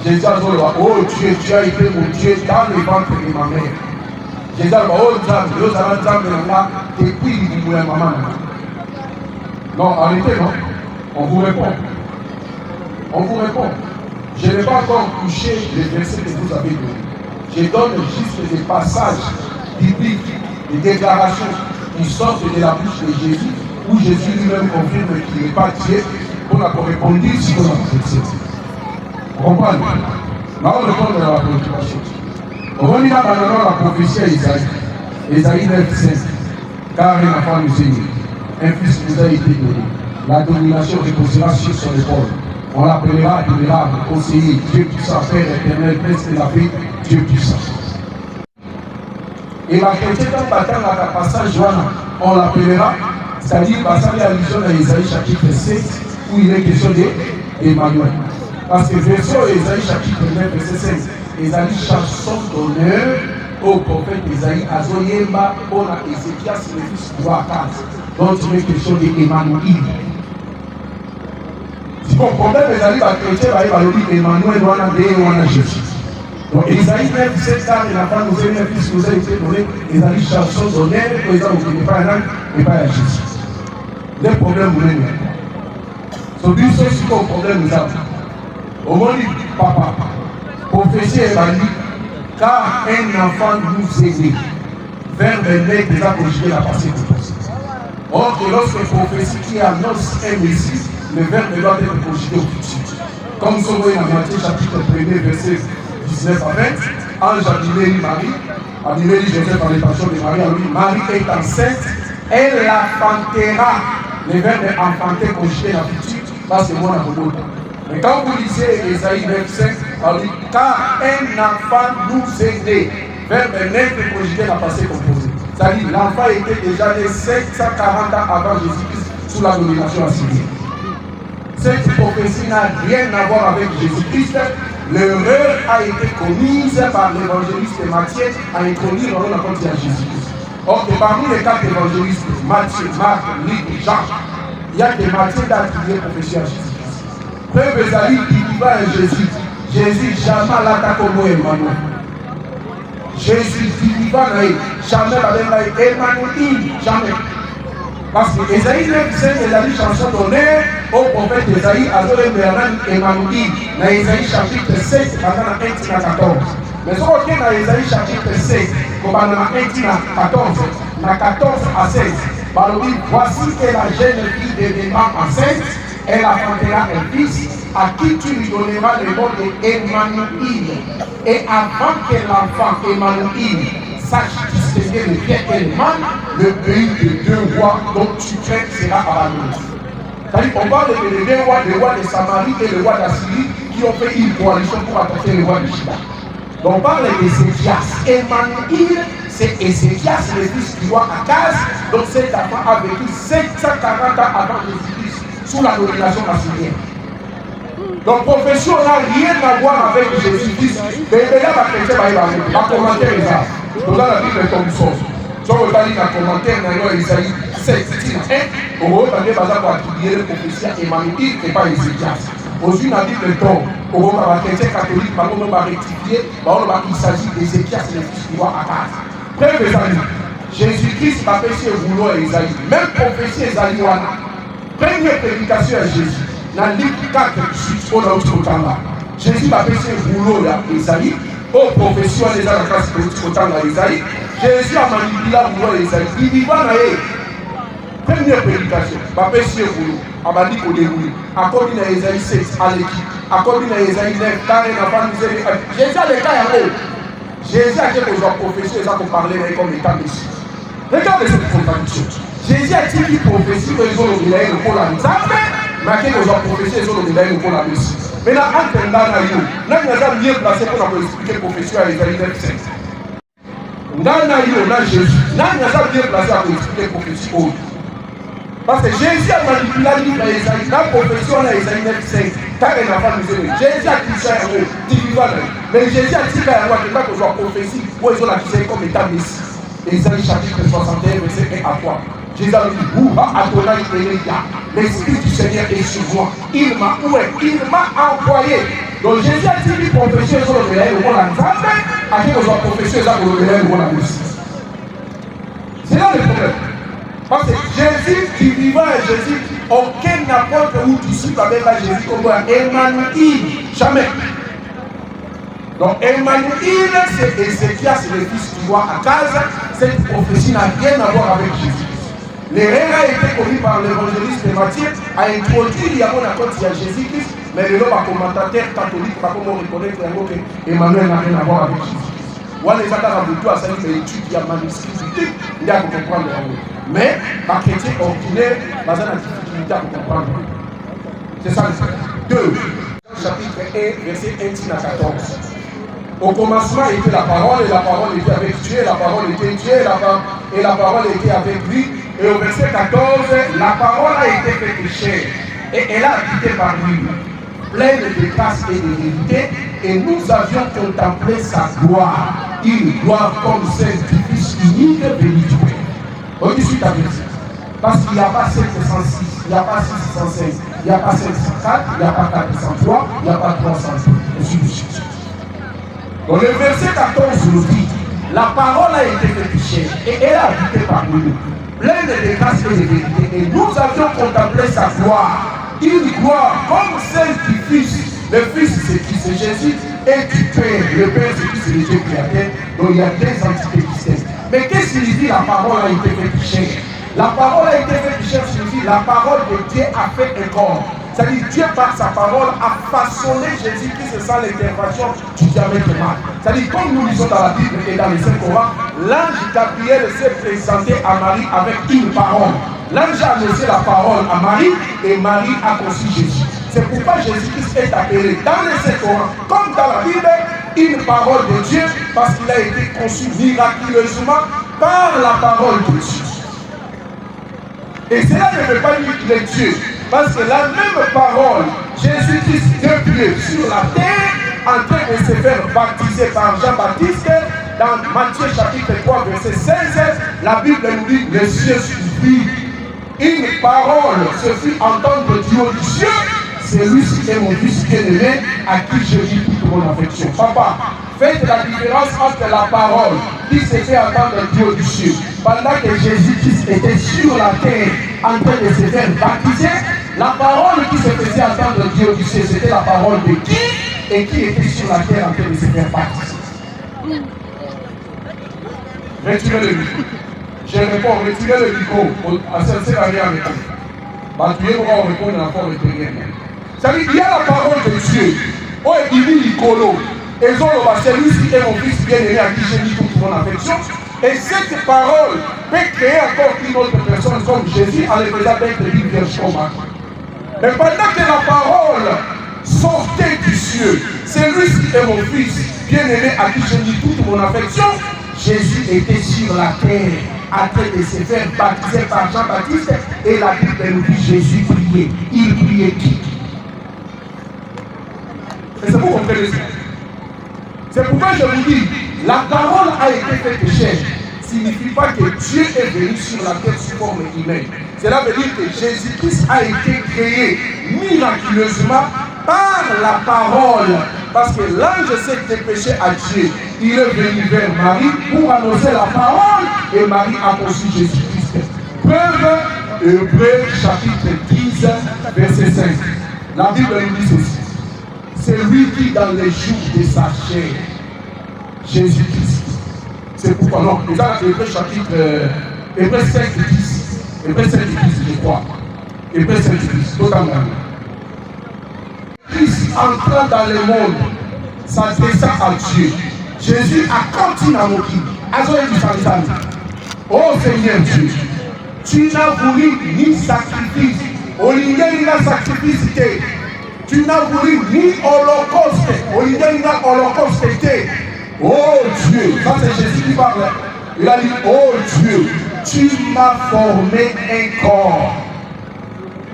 Jésus a dit, oh Dieu, tu as été mon Dieu dans le ventre de ma mère. Jésus a dit, oh Dieu, depuis le maman. Non, arrêtez, non. On vous répond. On vous répond. Je n'ai pas encore touché les versets que vous avez donnés. Je donne juste des passages bibliques, des déclarations qui sortent de la bouche de Jésus, où Jésus lui-même confirme qu'il n'est pas Dieu, pour la répondre sur la prophétie. Vous comprenez? Là, on répond à la préoccupation. On y a maintenant la prophétie à Isaïe. Isaïe 9:5. Car un enfant nous est né, un fils nous a été donné. La domination reposera sur son épaule. On l'appellera admirable, conseiller, Dieu puissant, Père éternel, Prince de la paix, Dieu puissant. Et la chrétienne, dans le passage, on l'appellera C'est-à-dire, ça y allusion à Isaïe chapitre 7, où il est question d'Emmanuel. Parce que version Isaïe chapitre 9, verset 16, Isaïe chanson d'honneur au prophète Isaïe, Azoyemba, on a Ézéchias, le fils du roi Akaz. Donc, il est question d'Emmanuel. Si mon problème, Isaïe va chrétien, il va dire Emmanuel, on a Jésus. Donc, Isaïe 9, 7 ans, il n'a pas nous aimé, fils nous a été donné, Isaïe chanson d'honneur, pour les hommes qui n'est pas un âme, et pas un Jésus. Les problèmes, vous l'avez. So, lui, c'est aussi un problème, nous avons. Au moins, papa, prophétie est valide, car un enfant nous est né. Vers le nez déjà conjugué la passé de passé. Or, que lorsque prophétie qui annonce un Messie, le verbe doit être conjugué au futur. Comme nous sommes dans Matthieu chapitre 1er, verset 19 à 20, ange a libéré Joseph en l'étation de Marie, a dit, Marie est enceinte, elle enfantera. Le verbe enfanter conjugué dans le futur, là c'est moi dans le. Mais quand vous lisez Esaïe 9:5, on dit, car un enfant nous est né. Verbe naître conjugué dans le passé composé. C'est-à-dire, l'enfant était déjà né 740 ans avant Jésus-Christ sous la domination assyrienne. Cette prophétie n'a rien à voir avec Jésus-Christ. L'erreur a été commise par l'évangéliste Matthieu à introduire dans le compte à Jésus-Christ. Or, parmi les 4 évangélistes, Matthieu, Marc, Luc et Jean, il y a des Matthieu d'attribuer prophétie à Jésus-Christ. Preuve Esaïe qui va à Jésus. Jésus jamais l'attaque comme Emmanuel. Jésus qui va à jamais avec Emmanuel, jamais. Parce que Esaïe 9:5, Esaïe chanson d'honneur au prophète Esaïe, Azole Merlan Emmanuel, dans Esaïe chapitre 7, pendant 1 à 14. Mais ce qu'on a dans Esaïe chapitre 7, pendant 1 à 14, dans 14 à 16, voici que la jeune fille deviendra enceinte, elle enfantera un fils, à qui tu lui donneras le nom d'Emmanuel. Et avant que l'enfant Emmanuel sache distinguer le bien et le mal, le pays de 2 rois dont tu crains sera abandonné. C'est-à-dire qu'on parle de 2 rois, le roi de Samarie et le roi d'Assyrie, qui ont fait une coalition pour attaquer le roi de Juda. Donc on parle d'Ézéchias. Emmanuel, c'est Ézéchias, le fils du roi Akaz. Donc cet enfant a vécu 740 ans avant Jésus-Christ, sous la domination assyrienne. Donc profession n'a rien à voir avec Jésus-Christ. Mais là, ma chrétien va commenter les arts. Donc là, la Bible est comme ça. Si on regarde dans le commentaire, dans Isaïe 7, 1, on va regarder pour attribuer les prophéties à Emmanuel et pas Ézéchias. Aujourd'hui, la Bible est donc, on va chrétien catholique, on va rectifier, il s'agit d'Ézéchias et le fils du roi Akaz. Preuve Esaïe. Jésus-Christ va pécher au boulot à Esaïe. Même prophétie Esaïe, première prédication à Jésus. Dans Luc 4, on a aussi autant là. Jésus va pécher au boulot à Esaïe. Aux prophéties, on les a dans la classe politique autant à Esaïe. Jésus a manipulé le boulot à Esaïe. Il dit, voilà, première prédication, va pécher au boulot. Abandi au déroulé. Accordé à Esaïe 7, à l'équipe. Accordé à Esaïe 9, car il n'a pas nous aider. Jésus a les cas en haut. Jésus a dit que les prophéties, ils ont parlé comme état messie. Regardez cette contradiction. Jésus a dit qu'il prophétie que les autres ont pour la misère, mais que les prophéties, ils ont pour la messie. Maintenant, entre nous, nous avons bien placé pour expliquer la prophétie à Esaïe 9:5. Nous avons Jésus. Nous avons bien placé pour expliquer la prophétie au. Parce que Jésus a manipulé la Bible à Esaïe. La prophétie à Esaïe 9:5. Car il n'a pas miséré. Jésus a dit ça en haut. Mais Jésus a dit qu'à que quand on voit prophétie, où ils ont accusé comme état messie. Esaïe chapitre 61, verset 1 à 3. Jésus a dit, Ouha Adonai Elia, l'Esprit du Seigneur est sur moi. Il m'a envoyé. Donc Jésus a dit qu'il prophétie sur le réel au monde en Zambé, à qui on prophétie sur le réel au monde en Russie. C'est là le problème. Parce que Jésus, qui vivant à Jésus, aucun apôtre ou disciple avec Jésus comme Emmanuel. Jamais. Donc Emmanuel, c'est Ézéchias, le fils du roi Akaz. Cette prophétie n'a rien à voir avec Jésus. L'erreur a été commise par l'évangéliste Matthieu à introduire Yamon à côté de Jésus-Christ, mais le nom commentateur catholique, par contre, on reconnaît que Emmanuel n'a rien à voir avec Jésus-Christ. Ou les attaques à beaucoup à ça, il étudie, il y a manuscrit, il y a à comprendre. Mais, par chrétien ordinaire, il y a une difficulté à comprendre. C'est ça le fait. 2, chapitre 1, verset 1 à 14. Au commencement était la parole, et la parole était avec Dieu, la parole était Dieu, et la parole était avec lui. Et au verset 14, la parole a été faite chair, et elle a habité parmi nous, pleine de grâce et de vérité, et nous avions contemplé sa gloire, une gloire comme celle du Fils unique venu du Père. Au-dessus de ta verset. Parce qu'il n'y a pas 706, il n'y a pas 605, il n'y a pas 704, il n'y a pas 403, il n'y a pas 302. Donc le verset 14 nous dit, la parole a été faite chair et elle a habité parmi nous, pleine de grâce et de vérité. Et nous avions contemplé sa gloire, une gloire comme celle du Fils. Le Fils c'est qui? C'est Jésus, et du Père. Le Père c'est qui? C'est le Dieu créateur. Donc il y a deux entités distinctes. Mais qu'est-ce qu'il dit la parole a été faite chair? La parole a été faite chair signifie la parole de Dieu a fait un corps. C'est-à-dire Dieu par sa parole a façonné Jésus-Christ sans l'intervention du diamètre mal. C'est-à-dire comme nous lisons dans la Bible et dans les 5 Corans, l'ange Gabriel s'est présenté à Marie avec une parole. L'ange a annoncé la parole à Marie et Marie a conçu Jésus. C'est pourquoi Jésus-Christ est appelé dans les 5 Corans, comme dans la Bible, une parole de Dieu, parce qu'il a été conçu miraculeusement par la parole de Dieu. Et cela ne veut pas dire qu'il est Dieu, parce que la même parole, Jésus-Christ deux pieds sur la terre, en train de se faire baptiser par Jean-Baptiste, dans Matthieu chapitre 3, verset 16, la Bible nous dit, les cieux s'ouvrirent. Une parole se fit entendre du haut du ciel, c'est lui qui est mon fils bien-aimé, à qui je dis toute mon affection. Papa, faites la différence entre la parole qui s'est fait entendre du haut du ciel, pendant que Jésus-Christ était sur la terre en train de se faire baptiser. La parole qui se faisait entendre du haut du ciel, c'était la parole de qui? Et qui était sur la terre en train de se faire baptiser. Retirez le micro. Je réponds, retirez le micro. À ce sert à rien à répondre. Batuez pour répondre à la fois de rien. C'est-à-dire qu'il y a la parole de Dieu. Oh, il dit Nicolo. Et c'est lui qui est mon fils bien-aimé à qui j'ai mis toute mon affection. Et cette parole peut créer encore une autre personne comme Jésus en le faisant d'être une vierge comme Marie. Mais pendant que la parole sortait du ciel, c'est lui qui est mon fils bien-aimé à qui j'ai mis toute mon affection, Jésus était sur la terre en train de se faire baptiser par Jean-Baptiste et la Bible nous dit Jésus priait. Il priait qui? Et c'est pour comprendre ça. C'est pourquoi je vous dis, la parole a été faite chair. Signifie pas que Dieu est venu sur la terre sous forme humaine. Cela veut dire que Jésus-Christ a été créé miraculeusement par la parole. Parce que l'ange s'est dépêché à Dieu. Il est venu vers Marie pour annoncer la parole et Marie a conçu Jésus-Christ. Preuve, Hébreux chapitre 10, verset 5. La Bible nous dit ceci. C'est lui qui dans les jours de sa chair, Jésus-Christ. C'est pourquoi non, et dans Hébreux chapitre Hébreux 5, 10. Hébreux 5, 10, je crois. Hébreux 5, 10, totalement. Christ entrant dans le monde, s'adressant à Dieu. Jésus a continué à mourir. Oh Seigneur Dieu, tu n'as voulu ni sacrifice, au lieu de sacrifice, tu n'as voulu ni holocauste, au lieu de holocauste. Oh Dieu, ça c'est Jésus qui parle. Il a dit, oh Dieu, tu m'as formé un corps.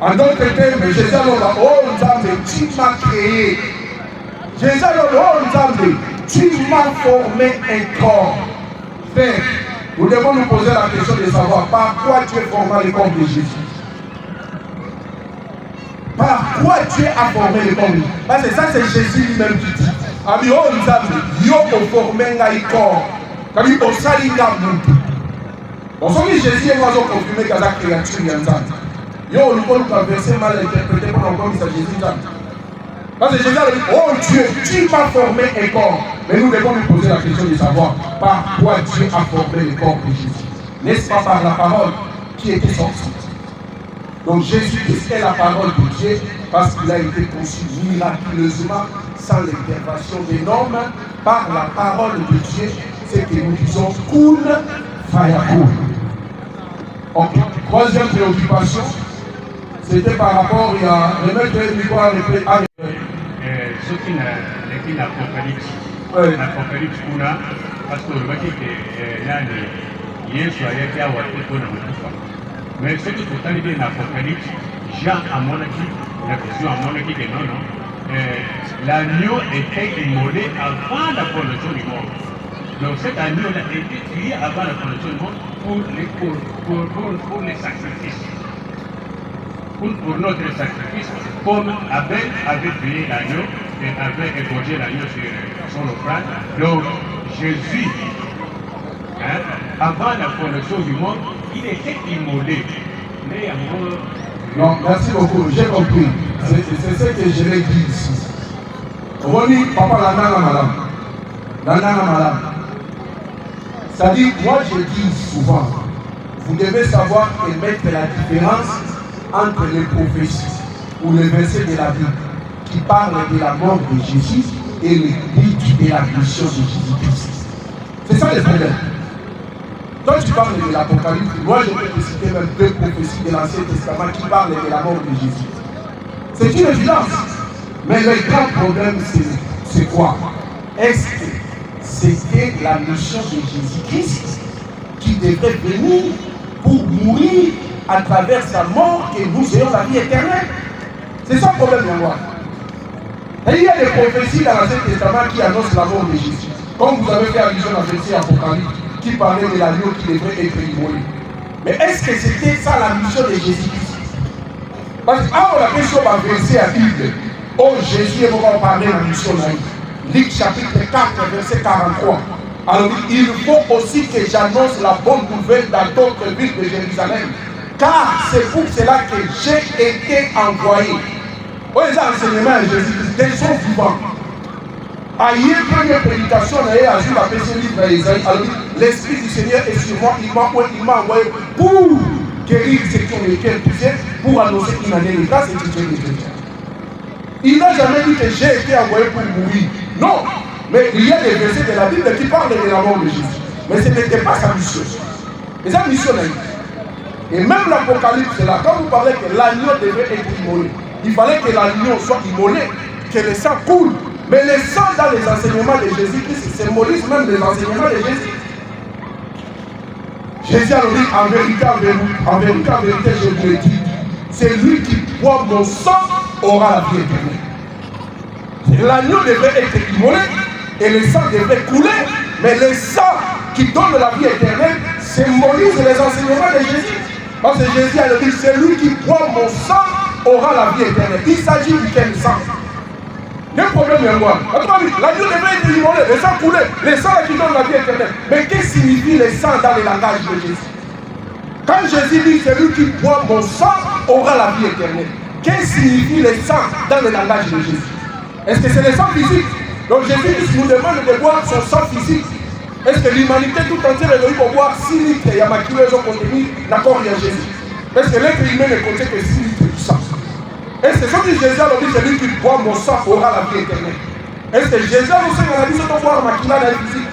En d'autres termes, Jésus a dit, oh Nzambe, tu m'as créé. Jésus a dit, oh Nzambe, tu m'as formé un corps. Frère, nous devons nous poser la question de savoir par quoi Dieu forma le corps de Jésus. Par quoi Dieu a formé le corps de Jésus. Parce que ça c'est Jésus lui-même qui dit. Ami, oh Nzambe, yo formé un corps. Comme il osali Nzambe. Bon, ce que Jésus est confirmé qu'à la créature Nzambe. Yo, nous avons verset mal interprété pour encore qu'il s'agit de Nzambe. Parce que Jésus a dit, oh Dieu, tu m'as formé un corps. Mais nous devons nous poser la question de savoir par quoi Dieu a formé le corps de Jésus. N'est-ce pas par la parole qui était sortie? Donc Jésus-Christ est la parole de Dieu parce qu'il a été conçu miraculeusement sans l'intervention des hommes par la parole de Dieu. C'est que nous disons Kun Fayakun. Ok. Troisième préoccupation, c'était par rapport à remettre le micro à ce qui n'a l'Apocalypse. Apocalypse kuna parce que le baki que yani Yesu ayaki awa epona mokufa. Mais ce que tout arrivé dans l'Apocalypse, Jean a monaki, la vision a monaki que non, l'agneau était immolé avant la fondation du monde. Donc cet agneau-là a été tué avant la fondation du monde pour les sacrifices. Pour notre sacrifice, comme Abel avait tué l'agneau et avait égorgé l'agneau sur son offrande. Donc Jésus, avant la fondation du monde, il était immolé. Mais non, merci beaucoup, j'ai compris. C'est ce que je l'ai dit ici. Roni, papa, la madame. C'est-à-dire, moi je dis souvent, vous devez savoir et mettre la différence entre les prophéties ou les versets de la Bible qui parlent de la mort de Jésus et le but de la mission de Jésus-Christ. C'est ça le problème. Quand tu parles de l'Apocalypse, moi je peux te citer même 2 prophéties de l'Ancien Testament qui parlent de la mort de Jésus. C'est une évidence. Mais le grand problème, c'est quoi? Est-ce que c'était la mission de Jésus-Christ qui devait venir pour mourir à travers sa mort que nous ayons la vie éternelle? C'est ça le problème, moi. Et il y a des prophéties dans l'Ancien Testament qui annoncent la mort de Jésus. Comme vous avez fait allusion à verset Apocalypse, qui parlait de l'agneau qui devrait être immolé. Mais est-ce que c'était ça la mission de Jésus-Christ? Parce que quand on a fait sur ma verset à Bible, oh Jésus est vraiment parlé de la mission de Luc chapitre 4, verset 43. Alors il faut aussi que j'annonce la bonne nouvelle dans d'autres villes de Jérusalem. Car c'est pour cela que j'ai été envoyé. Oh, les enseignements de Jésus-Christ, des sont vivants. Aïe, première prédication, on a vu la PC livre d'Ésaïe. Alors, l'Esprit du Seigneur est sur moi, il m'a envoyé pour guérir ceux qui ont le cœur brisé, pour annoncer une année de grâce et de Dieu. Il n'a jamais dit que j'ai été envoyé pour mourir. Non, mais il y a des versets de la Bible qui parlent de la mort de Jésus. Mais ce n'était pas sa mission. Et sa mission est. Et même l'Apocalypse, c'est là, quand vous parlez que l'agneau devait être immolé, il fallait que l'agneau soit immolé, que le sang coule. Mais le sang dans les enseignements de Jésus-Christ symbolise même les enseignements de Jésus. Jésus a dit en vérité, je vous le dis, c'est lui qui boit mon sang aura la vie éternelle. L'agneau devait être immolé et le sang devait couler, mais le sang qui donne la vie éternelle symbolise les enseignements de Jésus. Parce que Jésus a dit, c'est lui qui boit mon sang aura la vie éternelle. Il s'agit du quel sang? Il y a un problème en moi. L'agneau devait être immolé, le sang coulé, le sang qui donne la vie éternelle. Mais qu'est-ce que signifie le sang dans le langage de Jésus? Quand Jésus dit celui qui boit mon sang aura la vie éternelle, qu'est-ce que signifie le sang dans le langage de Jésus? Est-ce que c'est le sang physique? Donc Jésus nous demande de boire son sang physique. Est-ce que l'humanité tout entière est venue pour boire 6 litres? Il y a maquillé les autres contenus, d'accord, il y a Jésus. Parce que l'être humain ne contient que 6 litres du sang. Est-ce que ce que Jésus a dit, celui qui boit mon sang aura la vie éternelle? Est-ce que Jésus a dit, c'est pour boire ma dans la physique?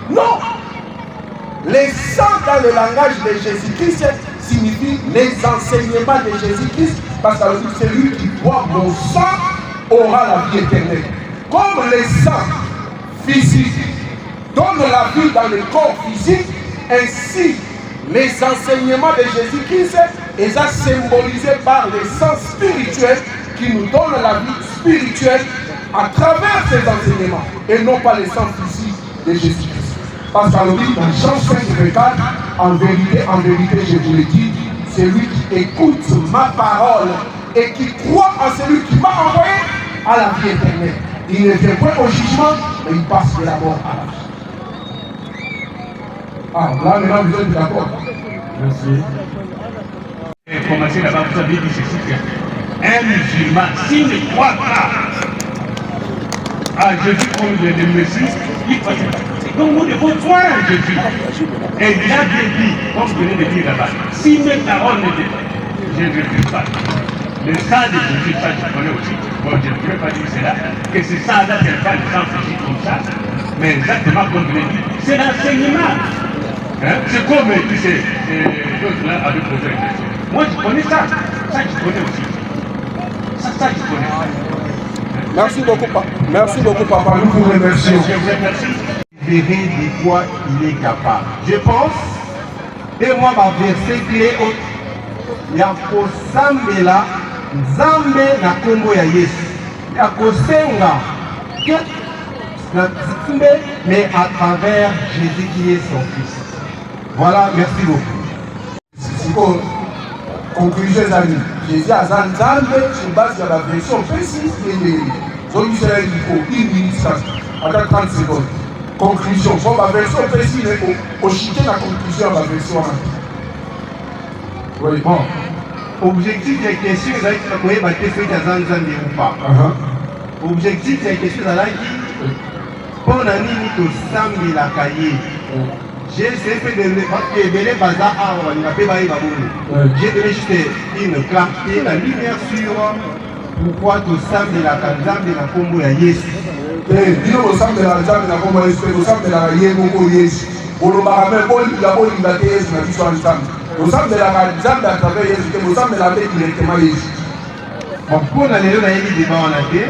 Non! Les sang dans le langage de Jésus-Christ signifie les enseignements de Jésus-Christ, parce que celui qui boit mon sang aura la vie éternelle. Comme le sang physique donne la vie dans le corps physique, ainsi les enseignements de Jésus-Christ sont symbolisés par le sang spirituel qui nous donne la vie spirituelle à travers ces enseignements et non pas le sang physique de Jésus-Christ. Parce qu'on dit dans Jean 5, 24, en vérité, je vous le dis, celui qui écoute ma parole et qui croit en celui qui m'a envoyé à la vie éternelle. Il ne vient pas au jugement, mais il passe de la mort à la vie. Ah, là maintenant vous êtes d'accord. Merci. Commencez là-bas, vous avez dit ceci qu'un musulman, s'il ne croit pas à Jésus comme le Messie, il passe. Donc nous devons croire à Jésus. Et il a bien dit, comme je venais de dire là-bas, si mes paroles n'étaient pas, je ne veux pas. Le sang de Jésus, ça je connais aussi. Bon, je ne pourrais pas dire cela, que ce sang-là, c'est pas le sang physique comme ça. Mais exactement comme je l'ai dit, c'est l'enseignement. Hein? C'est comme tu sais, l'autre-là avait posé une question. Moi je connais ça. Ça je connais aussi. Ça je connais. Merci beaucoup, papa. Nous vous remercions. Verrez de quoi il est capable. Je pense, et moi, ma verset clé, il y a Kosambela, Nzambe na Kombo ya Yesu. Il y a Kosenga, mais à travers Jésus qui est son Fils. Voilà, merci beaucoup. Conclusion les amis. Jésus a Nzambe sur base de la version précise et donc Israël il faut une minute attends 30 secondes. Conclusion. Bon, ma version précise au chiquet la conclusion à ma version. Oui, bon. Objectif de la question, c'est que vous pouvez fait Nzambe ou pas. Objectif de la question, c'est que pour la nuit, nous sommes la cahier. J'ai fait de l'élément bazar à j'ai donné juste une clarté, la lumière sur pourquoi tout ça de la Nzambe de la Kombo ya Yesu. Dino Nzambe de la Nzambe de la Kombo ya Yesu, Nzambe de la Yemo Yesu. Olobaka même olinga te Yesu na biso ya Nzambe. Nzambe de la Nzambe à travers Yesu, Nzambe de la paix directement Yesu. Bon, pour la léon, il y a des débats en athée.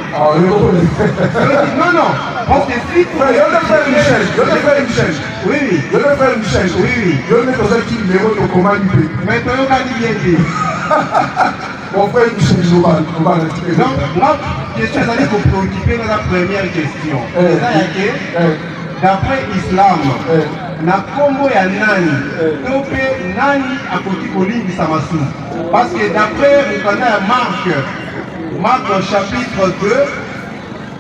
Non, parce que si tu veux faire Michel. Oui. Je vais faire Michel. Oui. Je vais mettre qui numéro de commande. Mais tu as dit bien. Mon frère Michel, on va donc, moi, je suis allé vous préoccuper dans la première question. D'après l'islam, na Kombo ya nani, topé nani a côté Kolimbi Samassou. Parce que d'après Marc chapitre 2,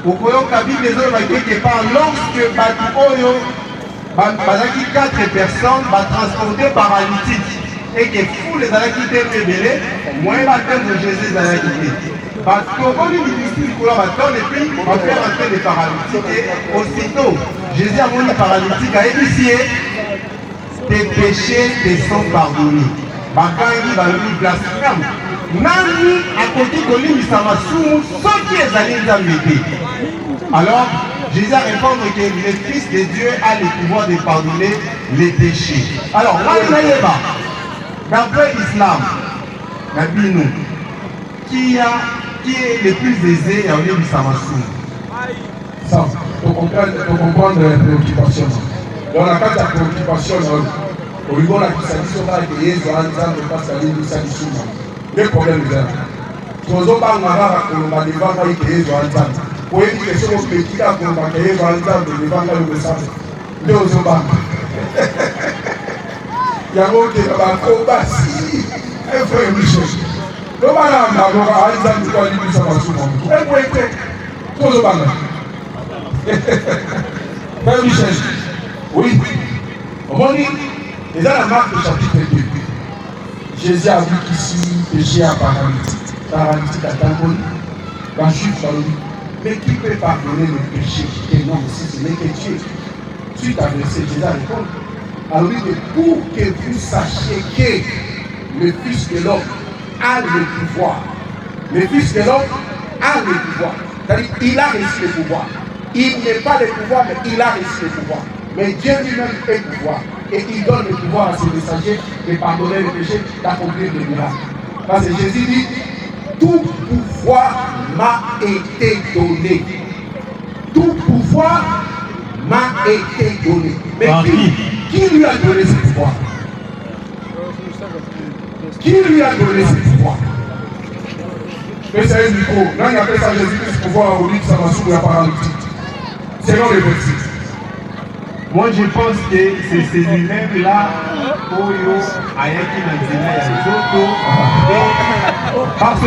au Koyo Kabi les autres quelque part, lorsque Batu Bazaki 4 personnes transportées paralytiques et que fou les ala quitté rebellés, moi la thème de Jésus les ala quitté. Parce qu'on dit difficile pour la bataille et puis on fait rentrer les paralytiques et aussitôt Jésus a montré les paralytiques à initier tes péchés te sont pardonnés. Bakani balobi blasphème. Nani à côté kolimbisa masumu soki ezali nzambe te. Alors Jésus a répondu que le Fils de Dieu a le pouvoir de pardonner les péchés. Alors d'après l'islam, qui est le plus aisé à kolimbisa masumu? Ça, pour comprendre les préoccupations. Dans la carte de préoccupation, au niveau de la question de Yesu, on a pas salué le salut. Le problème est là. Si on a un devant de Yesu, on a une question qui a été Yesu, on a devant le message. Nous avons il y a un autre qui a si un frère Michel. Nous avons un exemple de quoi il dit ça va souvent. Un point tout le monde. Frère Michel, oui. On dit, et dans la marque du chapitre 2, Jésus a vu qu'ici, péché à paralytique à Tangoni, dans Juif, mais qui peut pardonner le péché? Et non, si ce n'est que Dieu. Suite à verset, Jésus a répondu. Alors il dit, pour que vous sachiez que le Fils de l'homme a le pouvoir. Le Fils de l'homme a le pouvoir. C'est-à-dire, il a reçu le pouvoir. Il n'est pas le pouvoir, mais il a reçu le pouvoir. Mais Dieu lui-même est le pouvoir. Et il donne le pouvoir à ses messagers de pardonner les péchés, d'accomplir les miracles. Parce que Jésus dit, tout pouvoir m'a été donné. Tout pouvoir m'a été donné. Mais qui lui a donné ce pouvoir? Qui lui a donné ce pouvoir? Mais c'est un micro. Là, il appelle ça Jésus-Christ pouvoir au lit de Samassou et à paralytique. Selon les versets. Moi, je pense que c'est celui-même-là, Oyo, Ayaki, Nanzina, Yazoto, parce que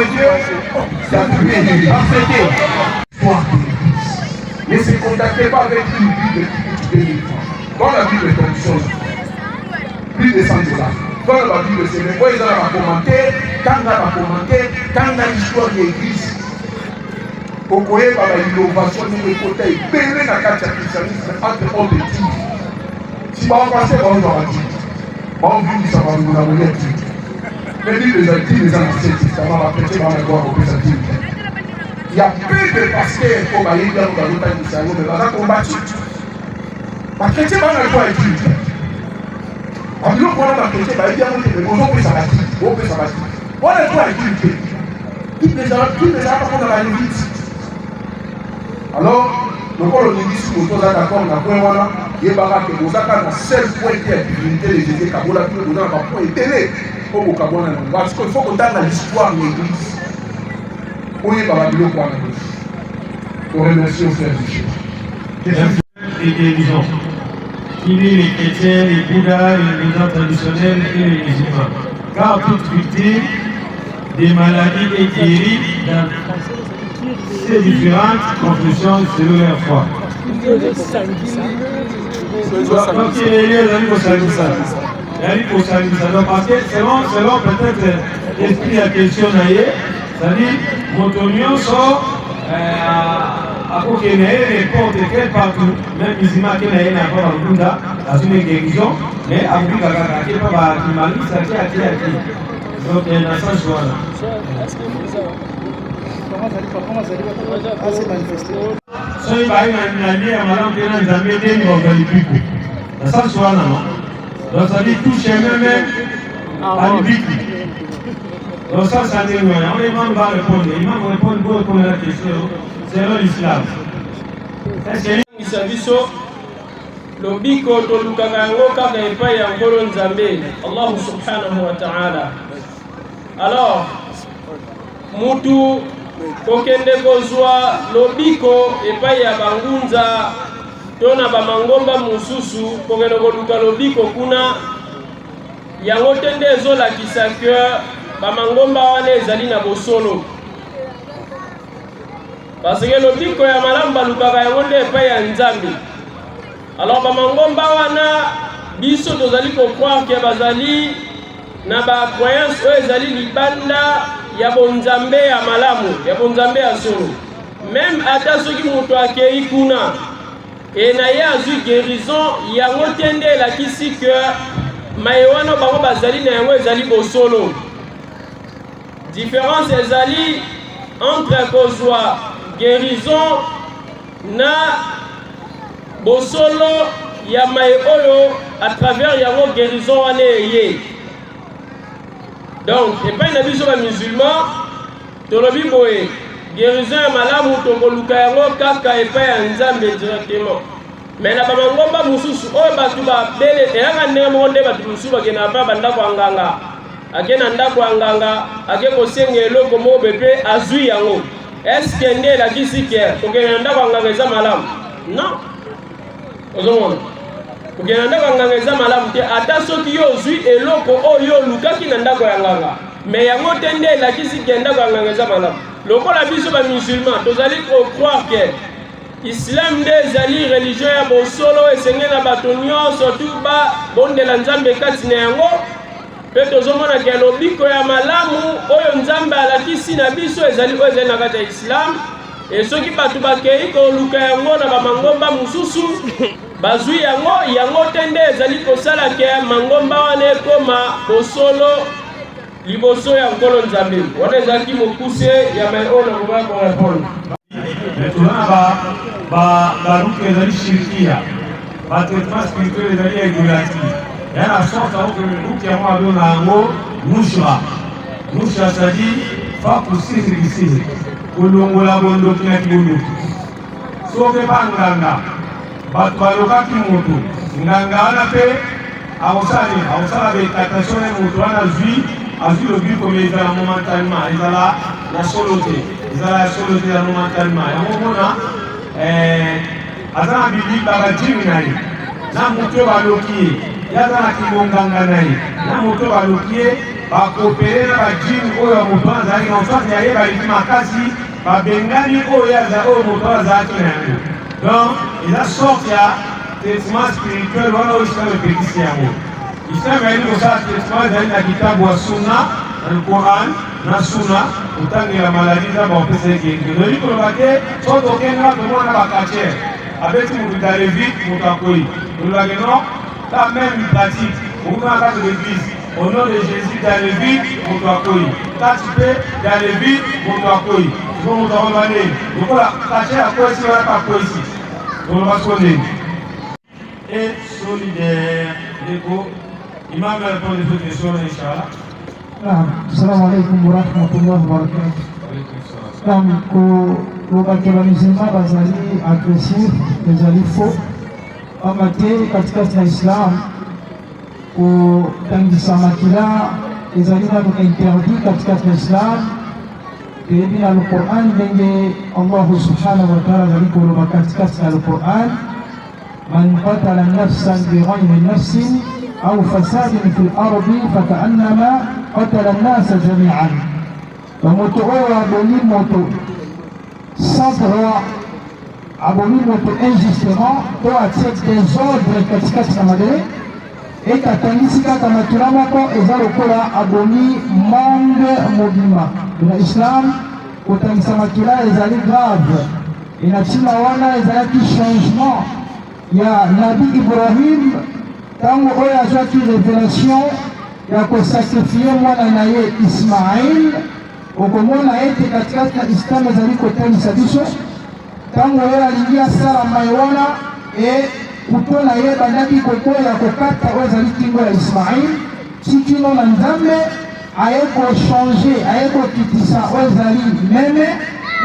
ça peut être, parce que, ne se contactez pas avec une Bible qui coûte 2000 francs. Quand la Bible est comme chose, plus de 100 $. Quand la Bible c'est mais quand ils ont commenté, quand on a commenté, quand on a l'histoire de l'église, au Koye, par l'innovation de l'écoutez, payez la carte de christianisme entre autres études. Si on passe, on va dire, on vit, ça va nous amener à dire. Mais lui, les actifs, les anciens, ça va prêter dans la gloire au président. Il y a peu de pasteurs comme aller dans le temps de Israël, mais on a combattu. Les chrétiens vont aller voir l'étude. En disant qu'on a les chrétiens, ils disent qu'on peut s'abattre. On peut s'abattre. On est voir l'étude. Toutes les gens, on a la limite. Alors, le col on dit si vous êtes d'accord, on a point voilà, il y a baraka que vous avez un seul point qui est divinité les Jésus Kabola, puis vous avez un point éternel pour vous Kabola. Parce qu'il faut qu'on dans l'histoire de l'Église. Oui, Babylone pour l'Église. Pour remercier au frère du chef. Les guérisons. Il est les chrétiens, les bouddhas, les religions traditionnelles et les musulmans. Car toute victime des maladies est guérie dans ces différentes confessions selon leur foi. Donc il est lié dans l'hyposanguisation. Parce que selon peut-être l'esprit à question d'ailleurs, c'est-à-dire, Motonio sort à côté de n'importe quel partout, même musulman qui n'a rien à voir avec Bunda, à une guérison, mais à vous qui n'est pas qui m'a dit ça qui a qui. Donc il y a un sens voilà. Comment ça dit manifesté? So il va y avoir une année à madame qui n'a jamais été dans le pico. La sens voilà non. Donc ça dit toucher même à l'ubique. Donc ça c'est un témoin. On imam va répondre. Imam va répondre pour répondre à la question. C'est l'islam. Isabiso lobiko tolukanga yango kaka epai ya ngolo nzambe Allah subhanahu wa ta'ala. Alors mutu kokende kozwa lobiko epai ya bangunza tona bamangomba mususu kokende koluka lobiko kuna yango tende ezolakisa ke bamangomba wana ezali na bosolo. Parce que le biko ya malamu balukaka yango nde epai ya nzambe. Alors bamangomba wana biso tozali kokroire ke bazali na bacroyance oyo ezali libanda ya bonzambe ya malamu, ya bonzambe ya solo. Même ata soki moto akei kuna e na ye azwi guérison yango te nde elakisi ke maye wana bango bazali na yango ezali bosolo. Différence ezali entre kozwa guérison na bosolo ya maye oyo à travers yango guérison wana eye. Donc epai na biso ba musulman tolobi boye guérison ya malamu tokoluka yango kaka epai ya nzambe directement. Mais na bamangomba mususu oyo bato babele eyanga ndenge moko nde bato mosusu bakenda pa bandako ya nganga ake na ndako ya nganga ake kosenga eloko moko bepe azwi yango. Est-ce que ndé la kisike kokenda ndako ya nganga eza malamu? Non. Ozomona kokenda ndako ya nganga eza malamu te ata soki yo ozwi eloko oyo olukaki na ndako ya nganga. Mais yango te nde elakisi ke ndako ya nganga eza malamu. Lokola biso ba musulman tozali croire que Islam nde ezali religion ya bosolo esengeli na bato nyonso tu bondela nzambe kati na yango. Pe tozomona ke lobiko ya malamu oyo nzambe alakisi na biso ezali oyo ezali na kati ya Islam. E soki bato bakei koluka yango na bamangomba mususu bazwi yango te nde ezali kosala ke mangomba wana ekoma bosolo liboso ya nkolo nzambe. Wana ezalaki mokuse ya mai oyo nakoka korepondre. Tuna baruki ezali shirikia batraitement spirituel ezali idolâtrie. Yana sorte au que ruki yango abe na yango nushra. Nushra c'est-à-dire fa kusiri kisiri kolongola bondoki na kibondoki. Soki ba nganga bato balokaki moto nganga wana mpe akosala betratation ya moto wana azwi lobiko me ezala momentanement ezala na solo te. Ezala solo te ya momentalement yango mona aza na biblique bakajimi na ye na moto oyo baloki ye yaza na kibonganga na ye na moto oyo baloki ye bakopere na bajimi oyo ya moto wana azalaki na oswati ya ye baleki makasi babengani oyo moto wana azalaki na yango. Donc eza sorte ya traitement spirituel wana oyo islam epekisi yango. Islam yali kosala traitement ezali na kitabu ya sunna na Quran na sunna kotangela maladi za baopesa ekenge. Ezali koloba te so tokenga tomona bakacher abeti moto dale vite moto akoyi tolobaki non ta même pratique okokana kati l'église au nom de Jésus dale vite moto akoyi kati mpe dale vite moto akoyi so moto akoloba ndenge lokola kacher akoyisi wana kakoyisi toloba so ndenge et solidaire deko imam va répondre à cette question inchallah. Assalamu alaikum wa rahmatullahi wa barakatuh. bato ba musulman bazali agressif ezali faux pamba te katikati na islam kotangisa makila ezali nano interdit katikati na islam toyebi na alquran ndenge allahu subhanahu wa taala azali koloba katikati na alquran man qatala nafsan bighayri nafsin au fasadin fi lardi fakaannama qatala nnasa jamian bamoto oyo aboli moto sans droit aboli moto injustement to atie désordre katikati na mabele ekatangisi kaka makila moko eza lokola abomi monde mobima na islam kotangisa makila ezali grave inatima wana ezalaki changement ya nabi Ibrahim ntango oyo azwaki révélation ya kosakrifie mwana na ye Ismaïl okomona ete katikati na islam ezali kotangisa biso ntango oyo alingi asala mai wana kuto na ye bandaki kokoya kokata oyo ezali kingo ya Ismaïl tikino na nzambe aye kochange aye kokitisa oyo ezali meme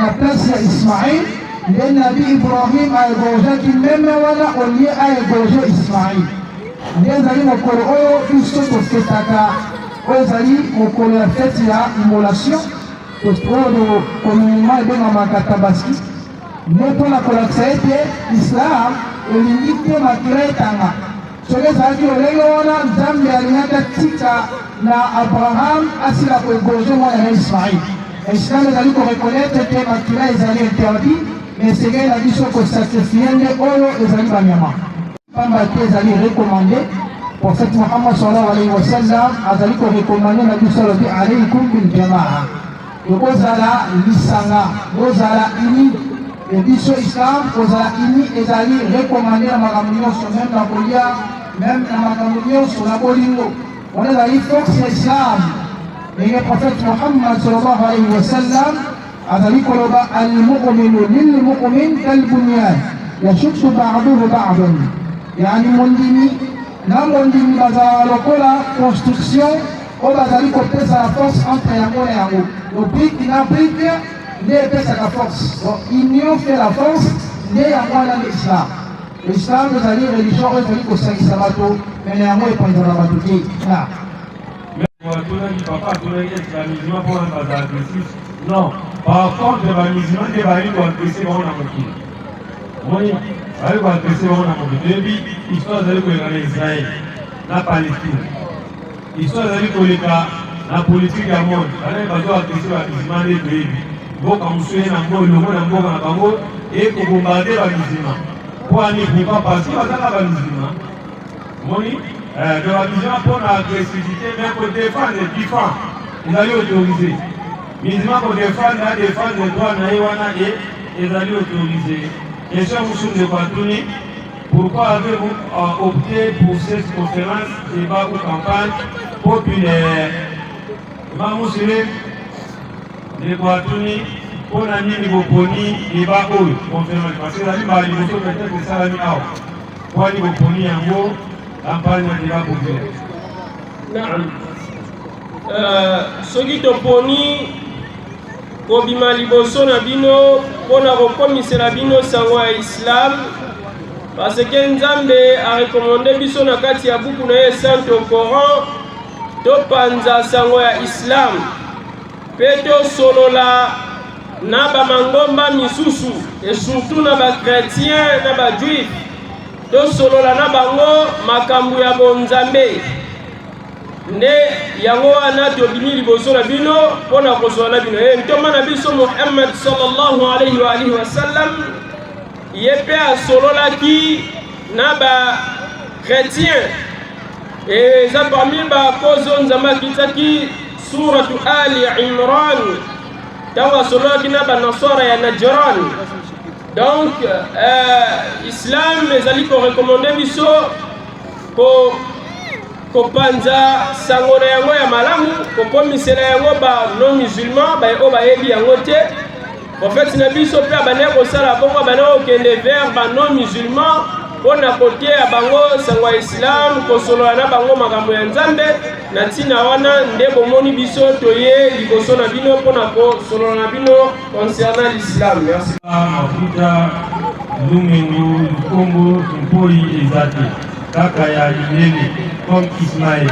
na place ya Ismaïl nde nabi Ibrahim ayegorgeaki meme wana olie ayegorge Ismaïl nde ezali mokolo oyo biso tofetaka oyo ezali mokolo ya fete ya immolation oyo communément ebengamaka tabaski nde mpona kolakisa ete islam elingi te makila etanga soki ezalaki lolenge wana nzambe alingaki atika na abraham asila koegorge mwana na ismaïl islam ezali korekonetre te makila ezali interdit mais esengeli na biso kosakrifie nde oyo ezali banyama pamba te ezali recommandé prophète Muhammad sallallahu alayhi wa sallam azali korekomande na biso alobi alaykum biljamaa tokozala lisanga bozala ini biso islam kozala ini ezali recommandé na makambo nyonso même na kolia même na makambo nyonso na bolingo wana ezali force ya islam ndenge prophète Muhammad sallallahu alayhi wa sallam azali koloba almuminu lilmumin kalbunyan yashuddu ba'duhu ba'dan yani mondimi na mondimi bazala lokola construction oyo bazali kopesa la force entre yango na yango le brique na brique nde epesaka force donc union fait la force nde yango wana nde islam islam ezali religion oyo ezali kosangisa bato mene yango epanzana bato te atunaki papa atunaki ete bamizima mpona baza agressif non par contre bamizima nde bali koagresse bango na mokili moni bali koagresse bango na mokili toyebi histoire ezali koleka na israel na palestine histoire ezali koleka na politike ya monde bali bazoagresse bamizima nde toyebi mboka mosusu ye na ngo elongo na mboka na bango ekobombarde bamizima mpo ani pourquoi parce que bazaka bamizima moni de bamizima mpona agressivité mais kodefendre différent ezali autorisé musulman kodefendre adefendre droit na ye wana ezali autorisé question mosusu ndeko atuni pourquoi avez-vous opté pour cette conférence débat ou campagne populaire mamusule ndeko atuni mpona nini boponi débat oyo conférence parce que ezali mbala liboso peut-être esalami awa mpo ani boponi yango campagne ya débat populaire naam soki toponi kobima liboso na bino mpona kokomisela bino sango ya islam parce que nzambe arekomande biso na kati ya buku na ye saint au coran topanza sango ya islam mpe tosolola na bamangomba misusu et surtout na bakretien na bajuif tosolola na bango makambo ya bonzambe nde yango wana tobimi liboso na bino mpona kozwa na bino ntoma na biso Muhammad sallallahu alayhi wa alihi wa sallam ye mpe asololaki na bakretien eza parmi bakozo nzambe akitaki suratu ali imran ntango asololaki na banaswara ya najran donc islam ezali korekomande biso kopanza sango na yango ya malamu kokomisela yango non musulman oyo bayebi yango te prophète na biso mpe abandaki kosala bongo abandaki kokende vers non musulman mpona kotia bango sango ya Islam kosolola na bango makambo ya Nzambe na ntina wana nde bomoni biso toye liboso na bino mpona kosolola na bino concernant l'Islam. Merci. Mafuta Lumengo Lukongo Mpoi ezate kaka ya Lilele comme Ismaël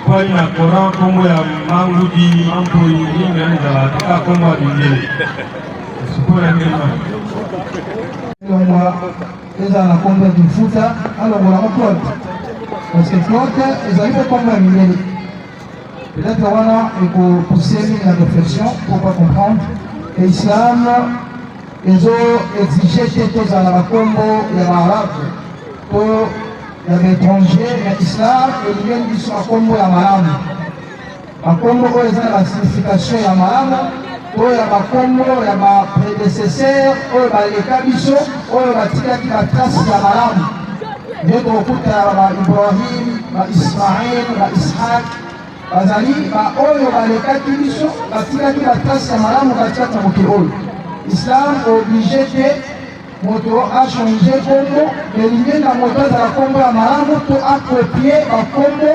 kwa na Koran kombo ya Mangudi Mpoi ninga nzala kaka kombo ya Lilele sipora ngema longwa eza na kombo ya Kifuta alongola makote parce que flotte ezali pe kombo ya Lilele. Peut-être wana pousser la réflexion pour pas comprendre que l'islam ils ont exigé que tous à la combo et l'arabe pour les étrangers mais l'islam ils viennent du sur la combo et l'arabe la combo est la signification et l'arabe pour la combo et la prédécesseur ou les kabiso ou la tika qui la trace et l'arabe mais beaucoup de Ibrahim Ismaël Ishaq bazali oyo balekaki biso batikaki batrase ya malamu katikati ya mokili oyo. Islam oblige te moto achange kombo elingi na moto azala kombo ya malamu to akopie bakombo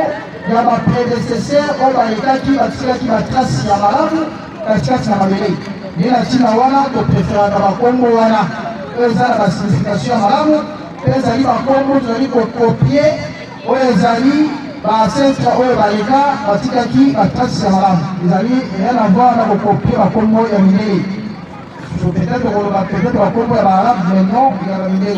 ya bapredecesseur oyo balekaki batikaki batrase ya malamu katikati ya mabele. Nde na ntina wana topreferaka bakombo wana oyo eza na basignification ya malamu mpe ezali bakombo tozali kokopie oyo ezali bacentre oyo baleka batikaki batrase ya malamu ezali rien à voir na kokopie bakombo ya minei. Peut-être bakombo ya baarabe mais non ya baminei.